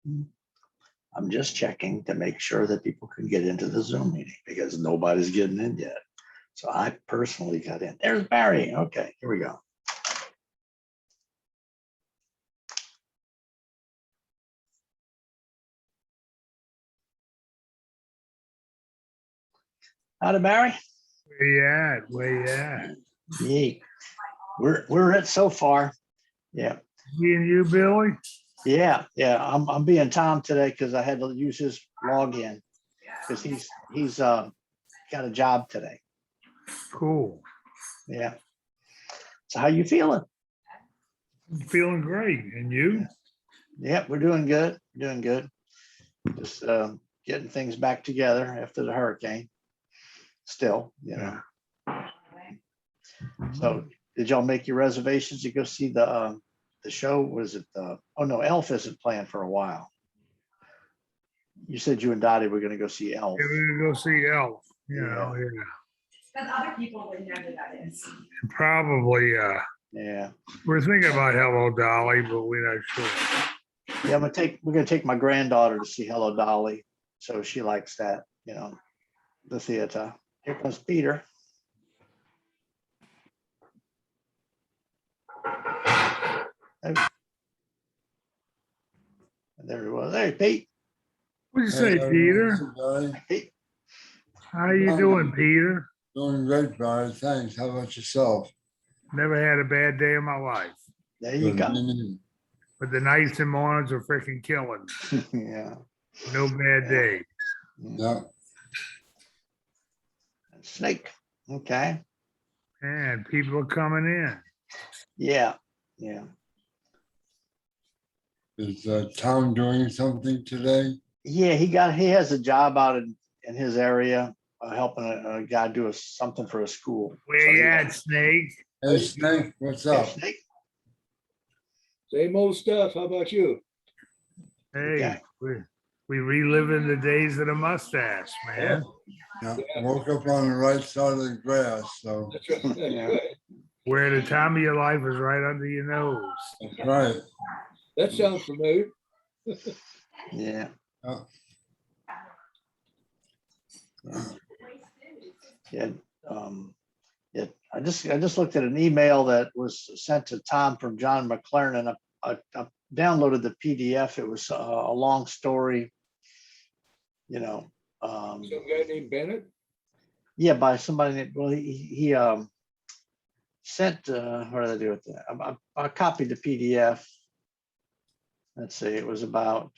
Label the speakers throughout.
Speaker 1: I'm just checking to make sure that people can get into the Zoom meeting because nobody's getting in yet. So I personally got in. There's Barry. Okay, here we go. Howdy, Barry.
Speaker 2: Where you at? Where you at?
Speaker 1: Yay. We're at so far. Yeah.
Speaker 2: Me and you, Billy?
Speaker 1: Yeah. I'm being Tom today because I had to use his login because he's got a job today.
Speaker 2: Cool.
Speaker 1: Yeah. So how you feeling?
Speaker 2: I'm feeling great. And you?
Speaker 1: Yeah, we're doing good. Doing good. Just getting things back together after the hurricane. Still, you know. So did y'all make your reservations to go see the show? Was it oh no, Elf isn't playing for a while. You said you and Dottie were gonna go see Elf.
Speaker 2: Yeah, we're gonna go see Elf. You
Speaker 1: Yeah.
Speaker 2: know, yeah.
Speaker 3: Because other people would know who that is.
Speaker 2: Probably
Speaker 1: Yeah.
Speaker 2: we're thinking about Hello Dolly, but we're not sure.
Speaker 1: Yeah, we're gonna take my granddaughter to see Hello Dolly. So she likes that, you know, the theater. Here comes Peter. And there he was. Hey, Pete.
Speaker 2: What'd you say, Peter?
Speaker 1: Pete.
Speaker 2: How you doing, Peter?
Speaker 4: Doing great, Brian. Thanks. How about yourself?
Speaker 2: Never had a bad day in my life.
Speaker 1: There you go.
Speaker 2: But the nights and mornings are freaking killing me.
Speaker 1: Yeah.
Speaker 2: No bad day.
Speaker 4: Yeah.
Speaker 1: Snake. Okay.
Speaker 2: And people are coming in.
Speaker 1: Yeah. Yeah.
Speaker 4: Is Tom doing something today?
Speaker 1: Yeah, he has a job out in his area, helping a guy do something for a school.
Speaker 2: Where you at, Snake?
Speaker 4: Hey, Snake, what's
Speaker 1: Hey,
Speaker 4: up?
Speaker 1: Snake.
Speaker 5: Same old stuff. How about you?
Speaker 2: Hey, we reliving the days of the mustache, man.
Speaker 4: Yeah, woke up on the right side of the grass, so
Speaker 5: That's right. That's
Speaker 1: Yeah.
Speaker 5: right.
Speaker 2: Where the time of your life is right under your nose.
Speaker 4: that's right.
Speaker 5: That sounds familiar.
Speaker 1: Yeah. Yeah. Yeah. I just looked at an email that was sent to Tom from John McLaren. I downloaded the PDF. It was a long story. You know.
Speaker 5: Some guy named Bennett.
Speaker 1: Yeah, by somebody that, well, he sent, what did I do with that? I copied the PDF. Let's see, it was about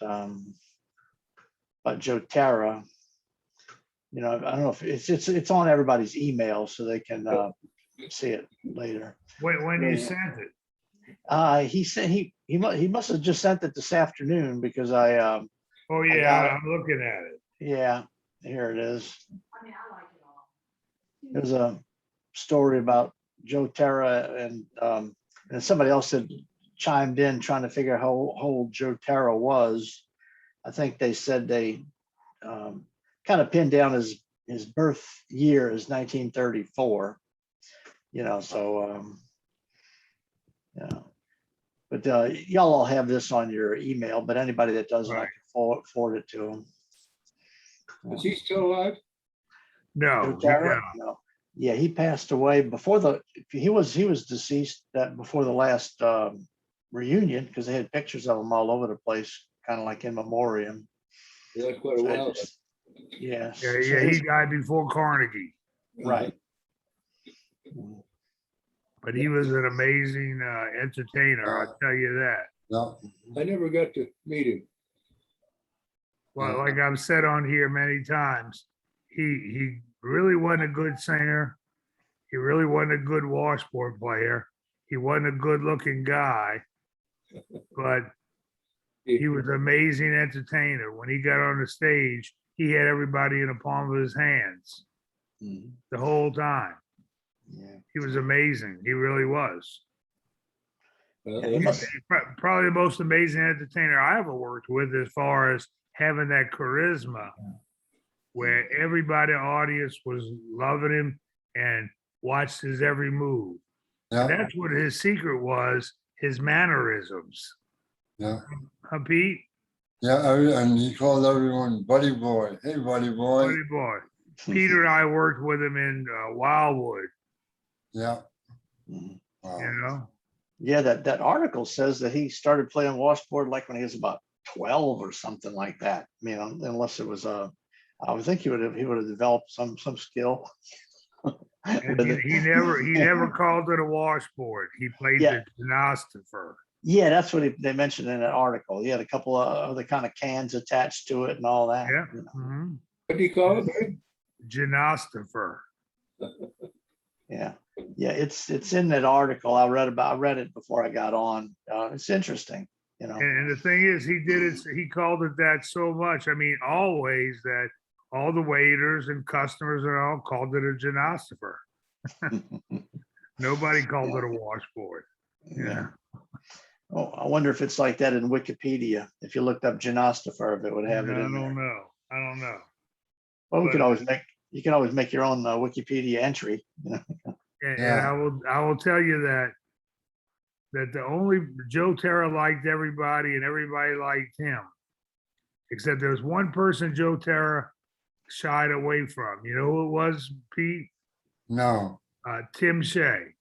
Speaker 1: Joe Terra. You know, I don't know if it's on everybody's email so they can see it later.
Speaker 2: When you
Speaker 1: Yeah.
Speaker 2: sent it?
Speaker 1: He said he must have just sent it this afternoon because I
Speaker 2: Oh,
Speaker 1: got
Speaker 2: yeah,
Speaker 1: it.
Speaker 2: I'm looking at it.
Speaker 1: Yeah, here it is.
Speaker 3: I mean, I like it all.
Speaker 1: There's a story about Joe Terra and somebody else had chimed in trying to figure out how old Joe Terra was. I think they said they kind of pinned down his birth year as 1934. You know, so yeah. But y'all all have this on your email, but anybody that doesn't, I
Speaker 2: Right.
Speaker 1: can forward it to them.
Speaker 5: Is he still alive?
Speaker 2: No,
Speaker 1: Joe Terra? No. Yeah, he passed away before he was deceased before the last reunion because they had pictures of him all over the place, kind of like in memoriam.
Speaker 5: Yeah, that's quite a
Speaker 1: So
Speaker 5: while.
Speaker 1: yes.
Speaker 2: yeah, he died before Carnegie,
Speaker 1: Right.
Speaker 2: but he was an amazing entertainer, I'll tell you that.
Speaker 4: Yeah.
Speaker 5: I never got to meet him.
Speaker 2: Well, like I've said on here many times, he really wasn't a good singer. He really wasn't a good washboard player. He wasn't a good looking guy, but he was an amazing entertainer. When he got on the stage, he had everybody in the palm of his hands
Speaker 1: Mhm.
Speaker 2: the whole time.
Speaker 1: Yeah.
Speaker 2: He was amazing. He really was.
Speaker 1: Yeah, he must-
Speaker 2: Probably the most amazing entertainer I ever worked with as far as having that charisma where everybody audience was loving him and watched his every move. And
Speaker 4: Yeah.
Speaker 2: that's what his secret was, his mannerisms.
Speaker 4: Yeah.
Speaker 2: Huh, Pete?
Speaker 4: Yeah, and he called everyone Buddy Boy. Hey, Buddy Boy.
Speaker 2: Buddy boy. Peter and I worked with him in Wildwood,
Speaker 4: Yeah.
Speaker 1: Mhm.
Speaker 4: Wow.
Speaker 2: you know?
Speaker 1: Yeah, that article says that he started playing washboard like when he was about 12 or something like that. I mean, unless it was I would think he would have developed some
Speaker 2: And
Speaker 1: skill. with it.
Speaker 2: he never called it a washboard. He played
Speaker 1: Yeah.
Speaker 2: the gymnastopher.
Speaker 1: Yeah, that's what they mentioned in that article. He had a couple of other kind of cans attached to it and all that.
Speaker 2: Yeah.
Speaker 1: you know.
Speaker 2: Mhm.
Speaker 5: What do you call it, Barry?
Speaker 2: Gymnastopher.
Speaker 1: Yeah, yeah, it's in that article. I read it before I got on. It's interesting, you know.
Speaker 2: And the thing is, he called it that so much. I mean, always that all the waiters and customers and all called it a gymnastopher. Nobody called it a washboard.
Speaker 1: Yeah. Oh, I wonder if it's like that in Wikipedia. If you looked up gymnastopher, if it would
Speaker 2: I
Speaker 1: have it in
Speaker 2: don't
Speaker 1: there.
Speaker 2: know. I don't know.
Speaker 1: Well, we could
Speaker 2: but-
Speaker 1: always you can always make your own Wikipedia entry. You know?
Speaker 2: And
Speaker 4: Yeah.
Speaker 2: I will tell you that the only Joe Terra liked everybody and everybody liked him. Except there was one person Joe Terra shied away from. You know who it was, Pete?
Speaker 4: No.
Speaker 2: Tim Shea.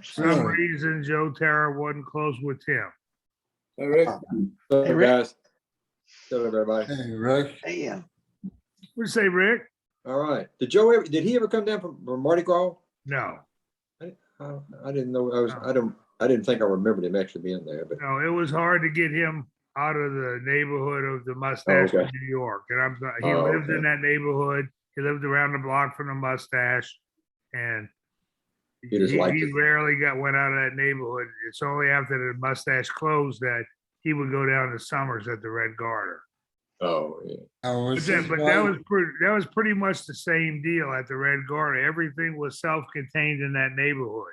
Speaker 2: Some
Speaker 4: Really?
Speaker 2: reason Joe Terra wasn't close with Tim.
Speaker 5: All right.
Speaker 1: Hey, Rick.
Speaker 6: Guys. Hello, everybody.
Speaker 4: Hey, Rick.
Speaker 1: Hey,
Speaker 2: What'd you say, Rick?
Speaker 6: All right. Did he ever come down from Mardi Gras?
Speaker 2: No,
Speaker 6: I didn't know. I didn't think I remembered him actually being there, but
Speaker 2: no, it was hard to get him out of the neighborhood of the Mustache in
Speaker 6: okay.
Speaker 2: New York. And he
Speaker 6: Oh,
Speaker 2: lived in
Speaker 6: okay.
Speaker 2: that neighborhood. He lived around the block from the Mustache. And
Speaker 6: He just liked
Speaker 2: he
Speaker 6: it.
Speaker 2: rarely went out of that neighborhood. It's only after the Mustache closed that he would go down to Summers at the Red Garter.
Speaker 6: oh yeah.
Speaker 4: Was
Speaker 2: But
Speaker 4: his
Speaker 2: that
Speaker 4: wife-
Speaker 2: was pretty much the same deal at the Red Garter. Everything was self-contained in that neighborhood.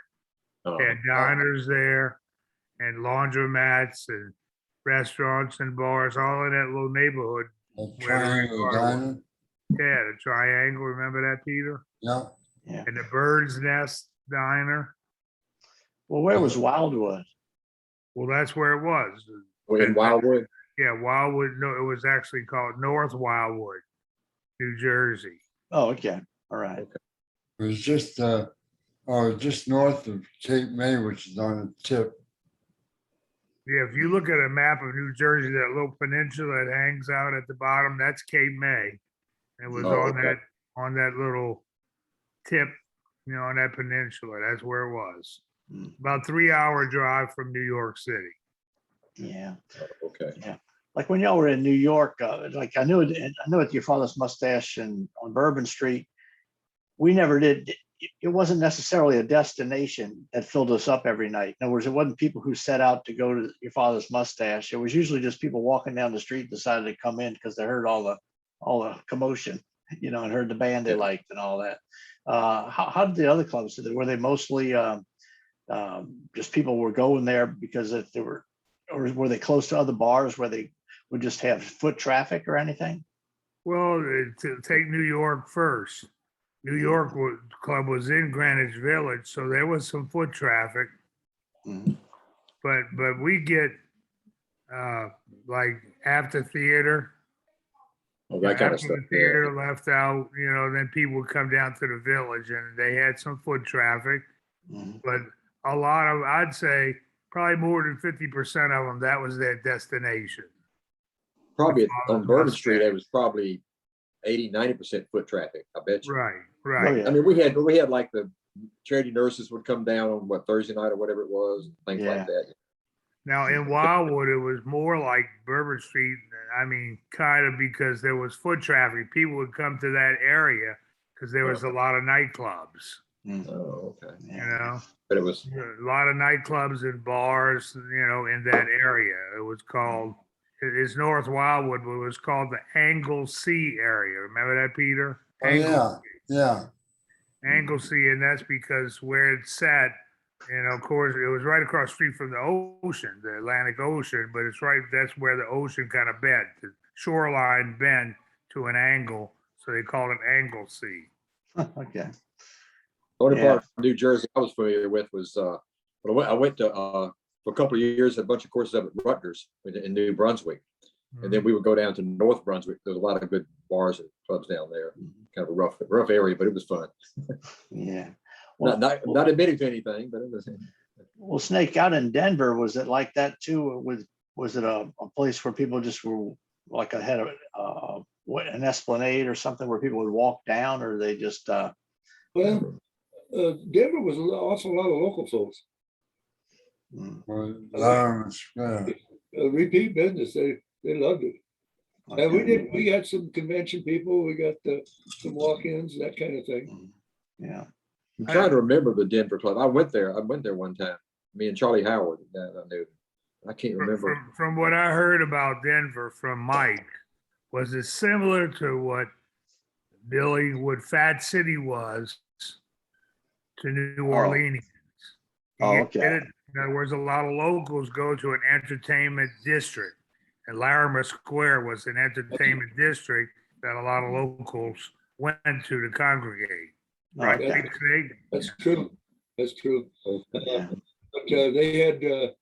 Speaker 6: Oh,
Speaker 2: They had diners there and laundromats and restaurants and bars, all in that little neighborhood.
Speaker 4: a triangle diner?
Speaker 2: Yeah, the Triangle, remember that, Peter?
Speaker 4: Yeah.
Speaker 1: yeah.
Speaker 2: And the Bird's Nest Diner.
Speaker 1: Well, where was Wildwood?
Speaker 2: Well, that's where it was.
Speaker 6: in Wildwood.
Speaker 2: Yeah, Wildwood, no, it was actually called North Wildwood, New Jersey.
Speaker 1: Oh, okay. All right.
Speaker 4: It was just just north of Cape May, which is on the tip.
Speaker 2: Yeah, if you look at a map of New Jersey, that little peninsula that hangs out at the bottom, that's Cape May. It was
Speaker 6: Oh,
Speaker 2: on
Speaker 6: okay.
Speaker 2: that little tip, on that peninsula. That's where it was.
Speaker 1: Mm.
Speaker 2: About 3-hour drive from New York City.
Speaker 1: Yeah.
Speaker 6: Okay.
Speaker 1: Like when y'all were in New York, like I knew at your father's mustache and on Bourbon Street, we never did. It wasn't necessarily a destination that filled us up every night. In other words, it wasn't people who set out to go to your father's mustache. It was usually just people walking down the street decided to come in because they heard all the commotion, and heard the band they liked and all that. How did the other clubs do that? Were they mostly just people were going there because if they were, or were they close to other bars where they would just have foot traffic or anything?
Speaker 2: Well, to take New York first. New York Club was in Greenwich Village, so there was some foot traffic.
Speaker 1: Mhm.
Speaker 2: But we get like after theater.
Speaker 6: Oh, that kind of
Speaker 2: After
Speaker 6: stuff.
Speaker 2: the theater left out, then people would come down to the village and they had some foot traffic.
Speaker 1: Mhm.
Speaker 2: But a lot of, I'd say probably more than 50% of them, that was their destination.
Speaker 6: Probably on Bourbon
Speaker 2: Mustache.
Speaker 6: Street, it was probably 80-90% foot traffic. I bet you.
Speaker 2: Right,
Speaker 1: Oh,
Speaker 2: right.
Speaker 1: yeah.
Speaker 6: I mean, we had like the charity nurses would come down on Thursday night or whatever it was, things
Speaker 1: Yeah.
Speaker 6: like that.
Speaker 2: Now in Wildwood, it was more like Bourbon Street. I mean, kind of because there was foot traffic. People would come to that area because there was a lot of nightclubs,
Speaker 6: Oh, okay.
Speaker 1: Yeah.
Speaker 6: But it was
Speaker 2: A lot of nightclubs and bars, in that area. It was called, it's North Wildwood, but it was called the Anglesey area. Remember that, Peter?
Speaker 4: Oh, yeah, yeah.
Speaker 2: Anglesey, and that's because where it sat, of course, it was right across the street from the ocean, the Atlantic Ocean, but that's where the ocean kind of bent. The shoreline bent to an angle, so they called it Anglesey.
Speaker 1: Okay.
Speaker 6: the only
Speaker 1: Yeah.
Speaker 6: part of New Jersey I was familiar with was when I went to for a couple of years, had a bunch of courses up at Rutgers in New Brunswick. And then we would go down to North Brunswick. There's a lot of good bars and clubs down there. Kind of a rough area, but it was fun.
Speaker 1: Yeah.
Speaker 6: Not admitting to anything, but it was.
Speaker 1: Well, Snake, out in Denver, was it like that too? Was it a place where people just were like had an esplanade or something where people would walk down, or they just
Speaker 5: Well, Denver was an awful lot of local folks.
Speaker 4: Lawrence Square.
Speaker 5: Repeat business. They loved it. And we got some convention people, we got some walk-ins, that kind of thing.
Speaker 1: Yeah.
Speaker 6: I'm trying to remember the Denver club. I went there one time. Me and Charlie Howard, that I knew. I can't remember.
Speaker 2: From what I heard about Denver from Mike, was it similar to what Fat City was to New Orleans?
Speaker 1: Oh,
Speaker 2: You
Speaker 1: okay.
Speaker 2: get it? In other words, a lot of locals go to an entertainment district, and Larimer Square was an entertainment district that a lot of locals went to congregate. Right?
Speaker 1: Okay.
Speaker 2: Big Snake?
Speaker 5: That's true. That's true.
Speaker 1: Yeah.
Speaker 5: But they had, the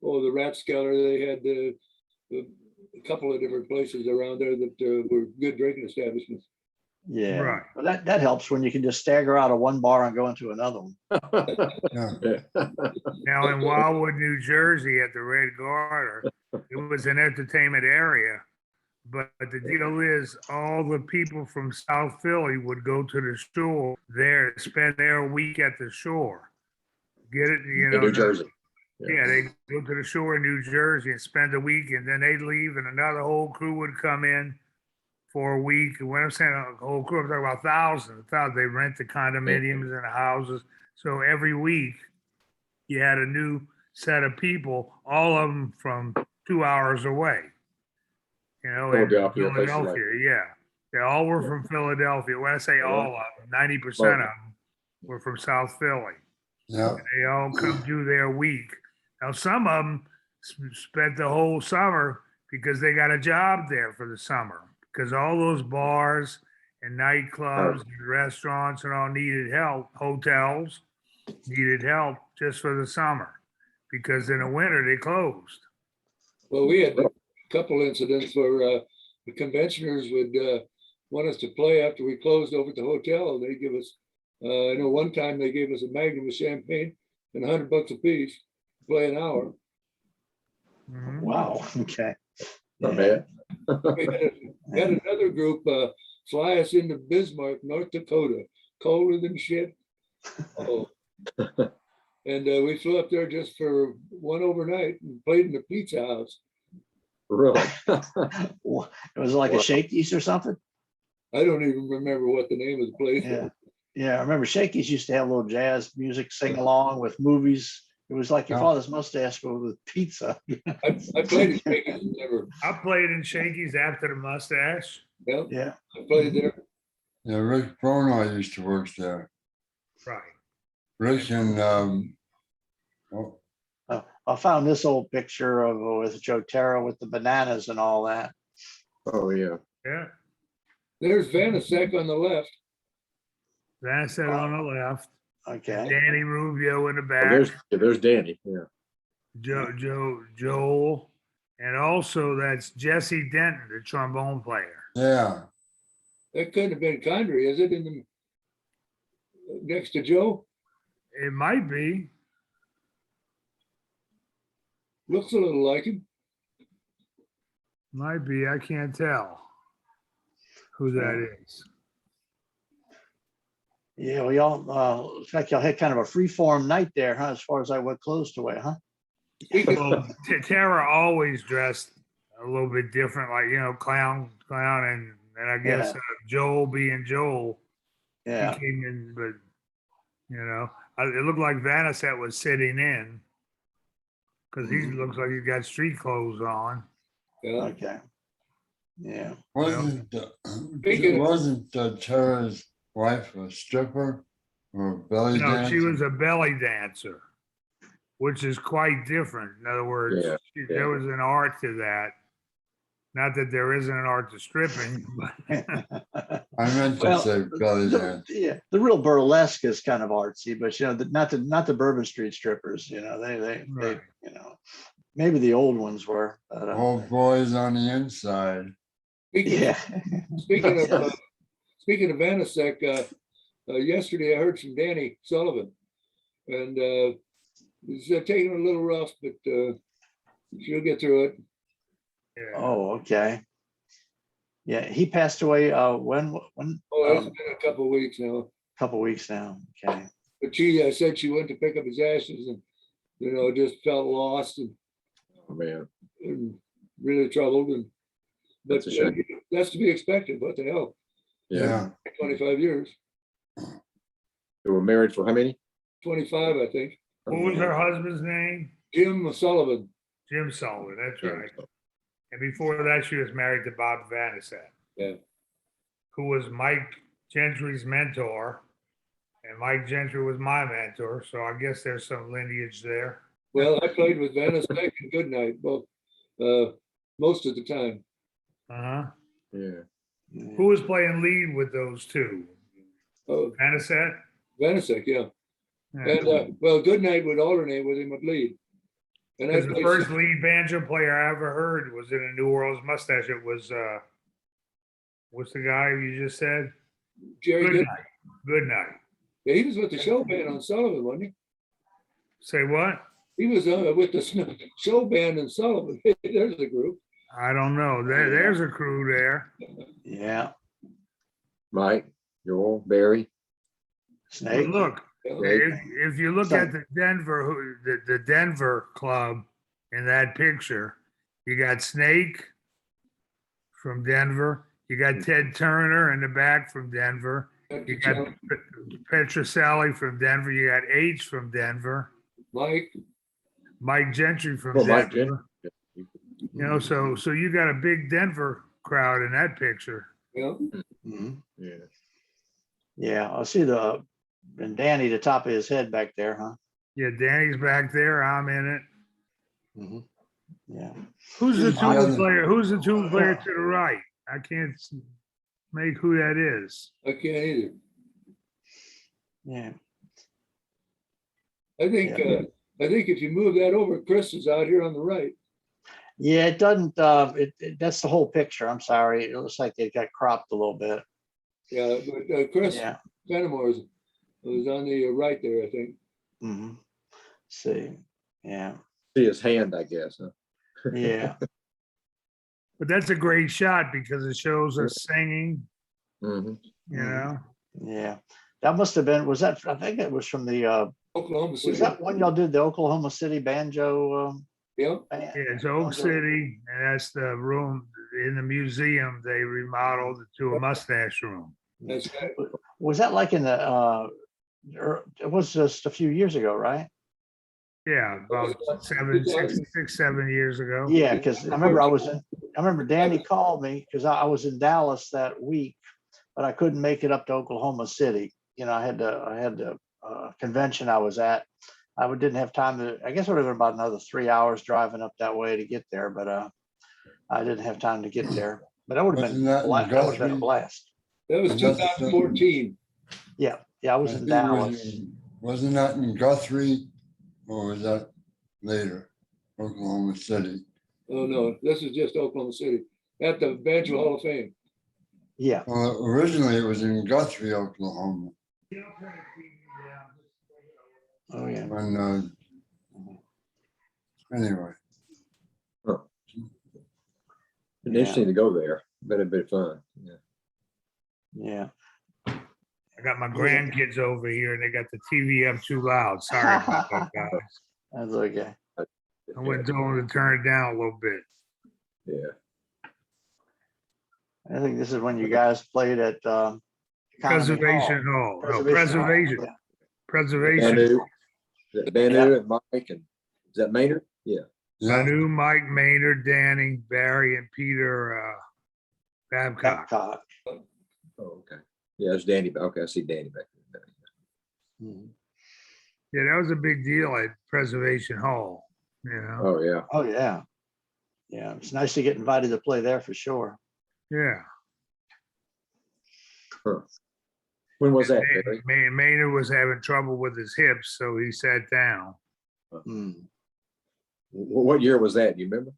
Speaker 5: Rathskeller, they had a couple of different places around there that were good drinking establishments.
Speaker 1: Yeah.
Speaker 2: Right.
Speaker 1: Well, that helps when you can just stagger out of one bar and go into another one.
Speaker 4: Yeah.
Speaker 2: Now in Wildwood, New Jersey, at the Red Garter, it was an entertainment area. But the deal is, all the people from South Philly would go to the shore there, spend their week at the shore. Get it? You know,
Speaker 6: In New Jersey.
Speaker 2: Yeah, they go to the shore in New Jersey and spend a week, and then they'd leave, and another whole crew would come in for a week. And when I'm saying a whole crew, I'm talking about thousands. They rent the condominiums and the houses. So every week, you had a new set of people, all of them from 2 hours away. You know, in
Speaker 6: Philadelphia, places like
Speaker 2: Philadelphia, yeah. They all were from Philadelphia. When I say all of them, 90% of them were from South Philly.
Speaker 4: Yeah.
Speaker 2: They all come do their week. Now, some of them spent the whole summer because they got a job there for the summer, because all those bars and nightclubs and restaurants and all needed help. Hotels needed help just for the summer, because in the winter they closed.
Speaker 5: Well, we had a couple incidents where the conventioners would want us to play after we closed over at the hotel. They give us, I know one time they gave us a magnum of champagne and $100 a piece to play an hour.
Speaker 2: Mhm.
Speaker 1: Wow. Okay.
Speaker 6: Not bad.
Speaker 5: We had another group fly us into Bismarck, North Dakota, colder than shit. Oh. And we flew up there just for one overnight and played in the pizza house.
Speaker 6: Really?
Speaker 1: It was like a Shakey's or something.
Speaker 5: I don't even remember what the name of the place
Speaker 1: Yeah.
Speaker 5: was.
Speaker 1: Yeah. I remember Shakey's used to have little jazz music, sing along with movies. It was like your
Speaker 4: Yeah.
Speaker 1: father's mustache, but with pizza.
Speaker 5: I played at Shakey's and never,
Speaker 2: I played in Shakey's after the mustache.
Speaker 5: yeah,
Speaker 1: Yeah.
Speaker 5: I played there.
Speaker 4: Yeah, Rick Bono used to work there.
Speaker 2: Right.
Speaker 4: Rick and, oh,
Speaker 1: I found this old picture of with Joe Terra with the bananas and all that.
Speaker 6: Oh, yeah.
Speaker 2: Yeah.
Speaker 5: There's Vanasek on the left.
Speaker 2: That's it on the left.
Speaker 1: Okay.
Speaker 2: Danny Rubio in the
Speaker 6: Oh,
Speaker 2: back.
Speaker 6: there's Danny. Yeah.
Speaker 2: Joel. And also that's Jesse Denton, the trombone player.
Speaker 4: yeah,
Speaker 5: That couldn't have been Condrey, is it? In the next to Joe?
Speaker 2: It might be.
Speaker 5: Looks a little like him.
Speaker 2: Might be. I can't tell who that is.
Speaker 1: Yeah, we all, looks like y'all had kind of a free form night there, huh? As far as I went closed away, huh?
Speaker 2: Well, Tara always dressed a little bit different, like, you know, clown, and I guess Joel being Joel,
Speaker 1: Yeah.
Speaker 2: he came in, but, you know, it looked like Vanasset was sitting in, because he looks like he's got street clothes on.
Speaker 5: Yeah.
Speaker 1: Okay. Yeah.
Speaker 4: wasn't Tara's wife a stripper or a belly
Speaker 2: No,
Speaker 4: dancer?
Speaker 2: she was a belly dancer, which is quite different. In other words,
Speaker 6: Yeah,
Speaker 2: there was an art to that. Not that there isn't an art to stripping, but
Speaker 4: I meant to
Speaker 1: Well,
Speaker 4: say belly dance.
Speaker 1: Yeah, the real burlesque is kind of artsy, but you know, not the Bourbon Street strippers, you know, they,
Speaker 2: Right.
Speaker 1: you know, maybe the old ones were, but,
Speaker 4: Old boys on the inside.
Speaker 5: Speaking,
Speaker 1: yeah.
Speaker 5: speaking of, speaking of Vanasek, yesterday I heard from Danny Sullivan. And he's taking it a little rough, but she'll get through it.
Speaker 2: Yeah.
Speaker 1: Oh, okay. Yeah, he passed away, when,
Speaker 5: Oh, it's
Speaker 1: um,
Speaker 5: been a couple of weeks now.
Speaker 1: couple weeks now, okay.
Speaker 5: But she said she went to pick up his ashes and, just felt lost
Speaker 6: Oh, man.
Speaker 5: and really troubled. And but
Speaker 6: That's a shame.
Speaker 5: that's to be expected. What the hell?
Speaker 6: Yeah.
Speaker 5: 25 years,
Speaker 6: They were married for how many?
Speaker 5: 25, I think.
Speaker 2: What was her husband's name?
Speaker 5: Jim Sullivan.
Speaker 2: Jim Sullivan, that's right. And before that, she was married to Bob Vanasek.
Speaker 5: Yeah.
Speaker 2: Who was Mike Gentry's mentor. And Mike Gentry was my mentor, so I guess there's some lineage there.
Speaker 5: Well, I played with Vanasek and Goodnight both most of the time.
Speaker 2: Uh-huh.
Speaker 6: Yeah.
Speaker 2: Who was playing lead with those two?
Speaker 5: Oh,
Speaker 2: Vanasek?
Speaker 5: Vanasek, yeah.
Speaker 2: Yeah.
Speaker 5: And well, Goodnight would alternate with him at lead. And I
Speaker 2: Because the
Speaker 5: played
Speaker 2: first lead banjo player I ever heard was in a New Orleans mustache. It was, what's the guy you just said?
Speaker 5: Jerry
Speaker 2: Good
Speaker 5: Good.
Speaker 2: night. Good night.
Speaker 5: Yeah, he was with the show band on Sullivan, wasn't he?
Speaker 2: Say what?
Speaker 5: He was with the show band in Sullivan. There's a group.
Speaker 2: I don't know. There's a crew there.
Speaker 1: Yeah,
Speaker 6: Mike, Joel, Barry.
Speaker 2: But
Speaker 1: Snake,
Speaker 2: look,
Speaker 5: Yeah.
Speaker 2: if you look at the Denver, the Denver club in that picture, you got Snake from Denver. You got Ted Turner in the back from Denver. You got Petroselli from Denver. You got H from Denver. Mike Gentry from
Speaker 6: Well, Mike
Speaker 2: Denver. So you got a big Denver crowd in that picture.
Speaker 5: Yeah.
Speaker 1: mhm.
Speaker 6: Yeah.
Speaker 1: Yeah, I see and Danny, the top of his head back there, huh?
Speaker 2: Yeah, Danny's back there. I'm in it.
Speaker 1: Mhm. Yeah,
Speaker 2: Who's the
Speaker 4: Who's the
Speaker 2: two
Speaker 4: other-
Speaker 2: player? Who's the two player to the right? I can't make who that is.
Speaker 5: I can't either.
Speaker 1: yeah.
Speaker 5: I think if you move that over, Chris is out here on the right.
Speaker 1: Yeah, it doesn't, that's the whole picture. I'm sorry. It looks like it got cropped a little bit.
Speaker 5: Yeah, but Chris
Speaker 1: Yeah.
Speaker 5: Fenimore was on the right there, I think.
Speaker 1: Mhm. See, yeah,
Speaker 6: See his hand, I guess. Huh?
Speaker 1: yeah,
Speaker 2: But that's a great shot because it shows us singing,
Speaker 6: Mhm.
Speaker 2: you know?
Speaker 1: yeah. That must have been, I think it was from the,
Speaker 5: Oklahoma City.
Speaker 1: was that when y'all did the Oklahoma City banjo?
Speaker 5: Yeah,
Speaker 1: Band?
Speaker 2: Yeah, it's Oak City, and that's the room in the museum they remodeled to a mustache room.
Speaker 5: that's right.
Speaker 1: Was that like in the, it was just a few years ago, right?
Speaker 2: Yeah, about 7 years ago.
Speaker 1: Yeah, because I remember Danny called me because I was in Dallas that week, but I couldn't make it up to Oklahoma City. I had the convention I was at. Didn't have time I guess it would have been about another 3 hours driving up that way to get there, but I didn't have time to get there. But that would have been,
Speaker 4: Wasn't that in
Speaker 1: that would have been a
Speaker 4: Guthrie?
Speaker 1: blast.
Speaker 5: That was 2014.
Speaker 1: Yeah, I was in
Speaker 4: think it
Speaker 1: Dallas.
Speaker 4: Wasn't that in Guthrie or was that later? Oklahoma City.
Speaker 5: Oh, no, this is just Oklahoma City at the Banjo Hall of Fame.
Speaker 1: Yeah,
Speaker 4: Well, originally it was in Guthrie, Oklahoma.
Speaker 1: oh, yeah.
Speaker 4: When, anyway,
Speaker 6: Been interesting to go there. Been a bit of fun. Yeah.
Speaker 1: Yeah.
Speaker 2: I got my grandkids over here and they got the TV up too loud. Sorry about that, guys.
Speaker 1: That's okay.
Speaker 2: I went told them to turn it down a little bit.
Speaker 6: Yeah.
Speaker 1: I think this is when you guys played at Economy
Speaker 2: Preservation
Speaker 1: Hall.
Speaker 2: Hall. No,
Speaker 1: Preservation Hall,
Speaker 2: preservation.
Speaker 1: yeah.
Speaker 6: Banu, is that Banu and Mike and is that Maynard? Yeah.
Speaker 4: yeah,
Speaker 2: Manu, Mike, Maynard, Danny, Barry, and Peter Babcock.
Speaker 1: Babcock.
Speaker 6: Oh, okay. Yeah, it's Danny. Okay, I see Danny back there.
Speaker 1: Mhm.
Speaker 2: Yeah, that was a big deal at Preservation Hall, you know?
Speaker 6: Oh, yeah.
Speaker 1: Oh, yeah. Yeah, it's nice to get invited to play there for sure.
Speaker 2: Yeah.
Speaker 6: When was that, Barry?
Speaker 2: Maynard was having trouble with his hips, so he sat down.
Speaker 1: Mm.
Speaker 6: What year was that? Do you remember?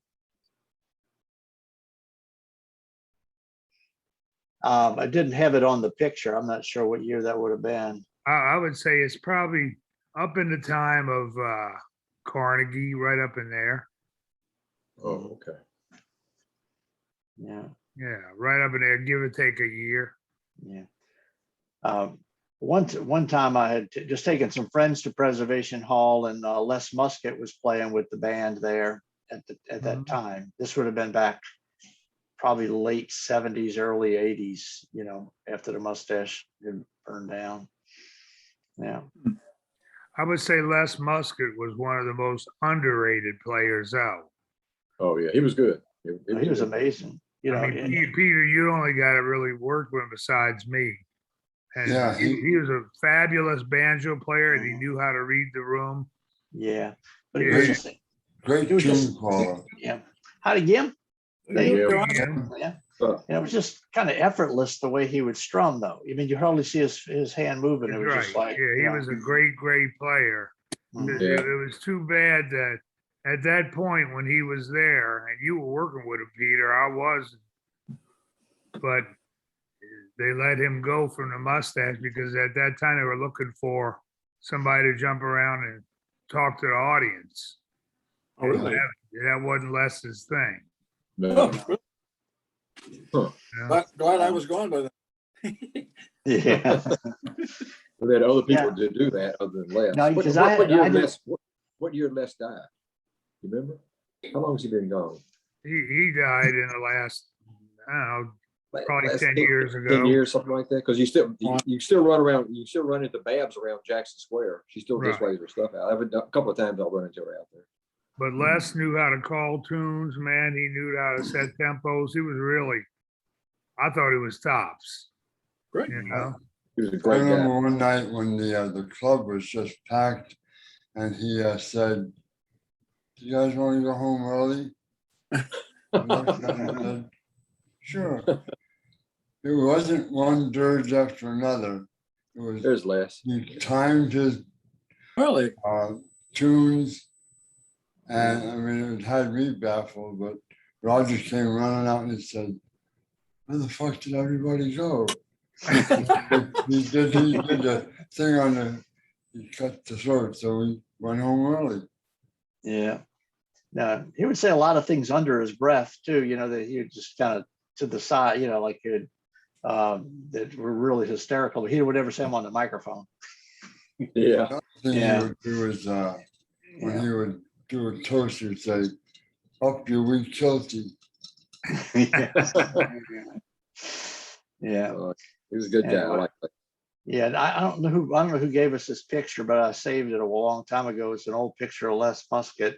Speaker 1: I didn't have it on the picture. I'm not sure what year that would have been.
Speaker 2: I would say it's probably up in the time of Carnegie, right up in there.
Speaker 6: Oh, okay.
Speaker 1: Yeah,
Speaker 2: Yeah, right up in there, give or take a year.
Speaker 1: yeah. One time I had just taken some friends to Preservation Hall, and Les Muscat was playing with the band there at that
Speaker 2: Mhm.
Speaker 1: time. This would have been back probably late 70s, early 80s, after the Mustache had burned down. Yeah.
Speaker 2: I would say Les Muscat was one of the most underrated players out.
Speaker 6: Oh, yeah, he was good.
Speaker 1: He was amazing.
Speaker 2: I mean, Peter, you only got to really work with him besides me. And
Speaker 4: Yeah,
Speaker 2: he was a fabulous banjo player, and he knew how to read the room.
Speaker 1: Yeah. But it was
Speaker 2: Yeah.
Speaker 1: just,
Speaker 4: great
Speaker 1: It was
Speaker 4: tune
Speaker 1: just-
Speaker 4: caller.
Speaker 1: yeah. Howdy, Jim. Hey,
Speaker 6: Yeah.
Speaker 1: yeah.
Speaker 6: Uh,
Speaker 1: It was just kind of effortless the way he would strum, though. I mean, you hardly see his hand moving. It was
Speaker 2: Right.
Speaker 1: just like,
Speaker 2: Yeah, he was a great player.
Speaker 1: Mhm.
Speaker 2: It was too bad that at that point when he was there, and you were working with him, Peter, I was, but they let him go from the Mustache because at that time they were looking for somebody to jump around and talk to the audience.
Speaker 7: Oh, really?
Speaker 2: That wasn't Les's thing.
Speaker 6: no.
Speaker 2: you know?
Speaker 7: Glad I was gone by then.
Speaker 1: Yeah.
Speaker 6: We had other people to do that other than Les.
Speaker 1: No,
Speaker 6: What-
Speaker 1: because
Speaker 6: what-
Speaker 1: I-
Speaker 6: what year
Speaker 1: I did-
Speaker 6: Les- what year Les died? You remember? How long has he been gone?
Speaker 2: He died in the last, I don't know, probably
Speaker 6: Last
Speaker 2: 10 years
Speaker 6: 10
Speaker 2: ago.
Speaker 6: years, something like that, because you still run around, you still run into Babs around Jackson Square. She still
Speaker 2: Right.
Speaker 6: displays her stuff out. A couple of times I'll run into her out there.
Speaker 2: But Les knew how to call tunes, man. He knew how to set tempos. He was really, I thought he was tops,
Speaker 7: Great.
Speaker 2: you know?
Speaker 6: He was a
Speaker 4: I
Speaker 6: great guy.
Speaker 4: remember one night when the club was just packed and he said, "You guys want to go home early?" And I said, "Sure." It wasn't one dirge after another. It was,
Speaker 6: There's Les.
Speaker 4: he timed his
Speaker 7: Really?
Speaker 4: tunes. And I mean, it had me baffled, but Roger came running out and he said, "Where the fuck did everybody go?" He did the thing he cut the throat, so we went home early.
Speaker 1: Yeah. No, he would say a lot of things under his breath too, that he would just kind of to the side, like he would, that were really hysterical, but he would never say them on the microphone.
Speaker 6: Yeah.
Speaker 4: The other thing
Speaker 1: Yeah.
Speaker 4: he would do is when
Speaker 1: Yeah.
Speaker 4: he would do a toast, he'd say, "Up your weak kilty."
Speaker 1: Yeah.
Speaker 6: He was a good guy. I
Speaker 1: Anyway.
Speaker 6: like that.
Speaker 1: Yeah, and I don't know who gave us this picture, but I saved it a long time ago. It's an old picture of Les Muscat.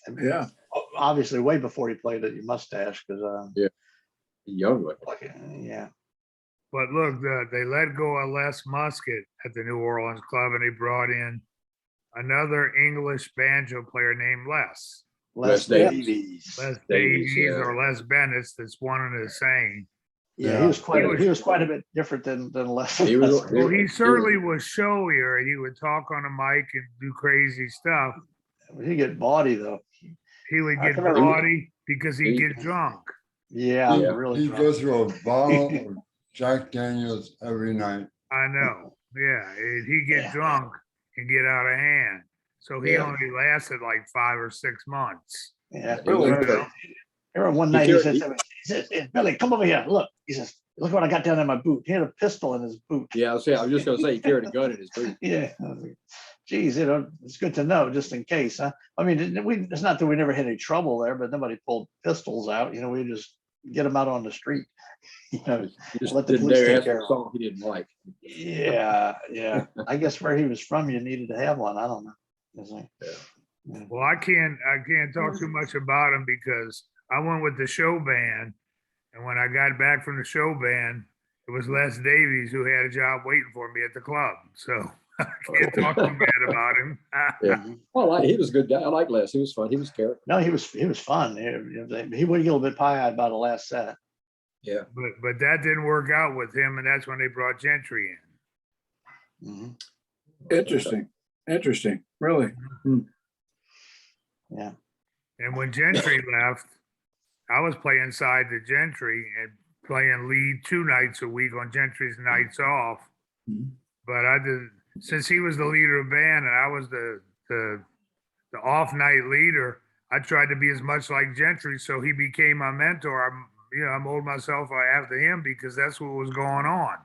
Speaker 1: And
Speaker 7: Yeah.
Speaker 1: obviously way before he played at the Mustache, because
Speaker 6: Young one.
Speaker 1: yeah.
Speaker 2: But look, they let go of Les Muscat at the New Orleans club, and they brought in another English banjo player named Les.
Speaker 6: Les
Speaker 1: Davies.
Speaker 2: Les
Speaker 6: Davies,
Speaker 2: Davies
Speaker 6: yeah.
Speaker 2: or Les Bennett's, that's one and the same.
Speaker 1: Yeah, he was quite a bit different than Les.
Speaker 6: He was-
Speaker 1: Muscat.
Speaker 2: Well, he certainly was showier, and he would talk on a mic and do crazy stuff.
Speaker 1: He get body though.
Speaker 2: He would
Speaker 1: I
Speaker 2: get
Speaker 1: can remember-
Speaker 2: naughty because he'd
Speaker 6: He-
Speaker 2: get drunk.
Speaker 1: Yeah,
Speaker 6: Yeah.
Speaker 1: really.
Speaker 4: He'd
Speaker 1: drunk.
Speaker 4: go through a bottle of Jack Daniels every night.
Speaker 2: I know, yeah, he'd get
Speaker 1: Yeah.
Speaker 2: drunk and get out of hand. So he
Speaker 6: Yeah.
Speaker 2: only lasted like 5 or 6 months.
Speaker 1: Yeah.
Speaker 6: He was
Speaker 1: I
Speaker 6: good.
Speaker 1: remember one
Speaker 6: He
Speaker 1: night he
Speaker 6: carried-
Speaker 1: said, "Hey, Billy, come over here. Look." He says, "Look what I got down in my boot." He had a pistol in his boot.
Speaker 6: Yeah, I was just gonna say he carried a gun in his boot.
Speaker 1: Yeah. I was like, geez, it's good to know just in case, huh? I mean, it's not that we never had any trouble there, but nobody pulled pistols out. We just get them out on the street.
Speaker 6: He just
Speaker 1: Let the
Speaker 6: didn't
Speaker 1: police
Speaker 6: dare
Speaker 1: take
Speaker 6: ask
Speaker 1: care
Speaker 6: for a
Speaker 1: of
Speaker 6: song he didn't like.
Speaker 1: Yeah, yeah. I guess where he was from, you needed to have one. I don't know. It's like, yeah.
Speaker 2: Well, I can't talk too much about him because I went with the show band, and when I got back from the show band, it was Les Davies who had a job waiting for me at the club. So I can't talk too bad about him.
Speaker 6: Yeah. Well, he was a good guy. I like Les. He was fun. He was character.
Speaker 1: No, he was fun. He would get a little bit pie-eyed about the last set.
Speaker 6: Yeah.
Speaker 2: But that didn't work out with him, and that's when they brought Gentry in.
Speaker 1: Mhm.
Speaker 7: Interesting. Really.
Speaker 1: Yeah.
Speaker 2: And when Gentry left, I was playing side to Gentry and playing lead 2 nights a week on Gentry's nights off.
Speaker 7: Mhm.
Speaker 2: But I did, since he was the leader of band and I was the off night leader, I tried to be as much like Gentry. So he became my mentor. I molded myself after him because that's what was going on.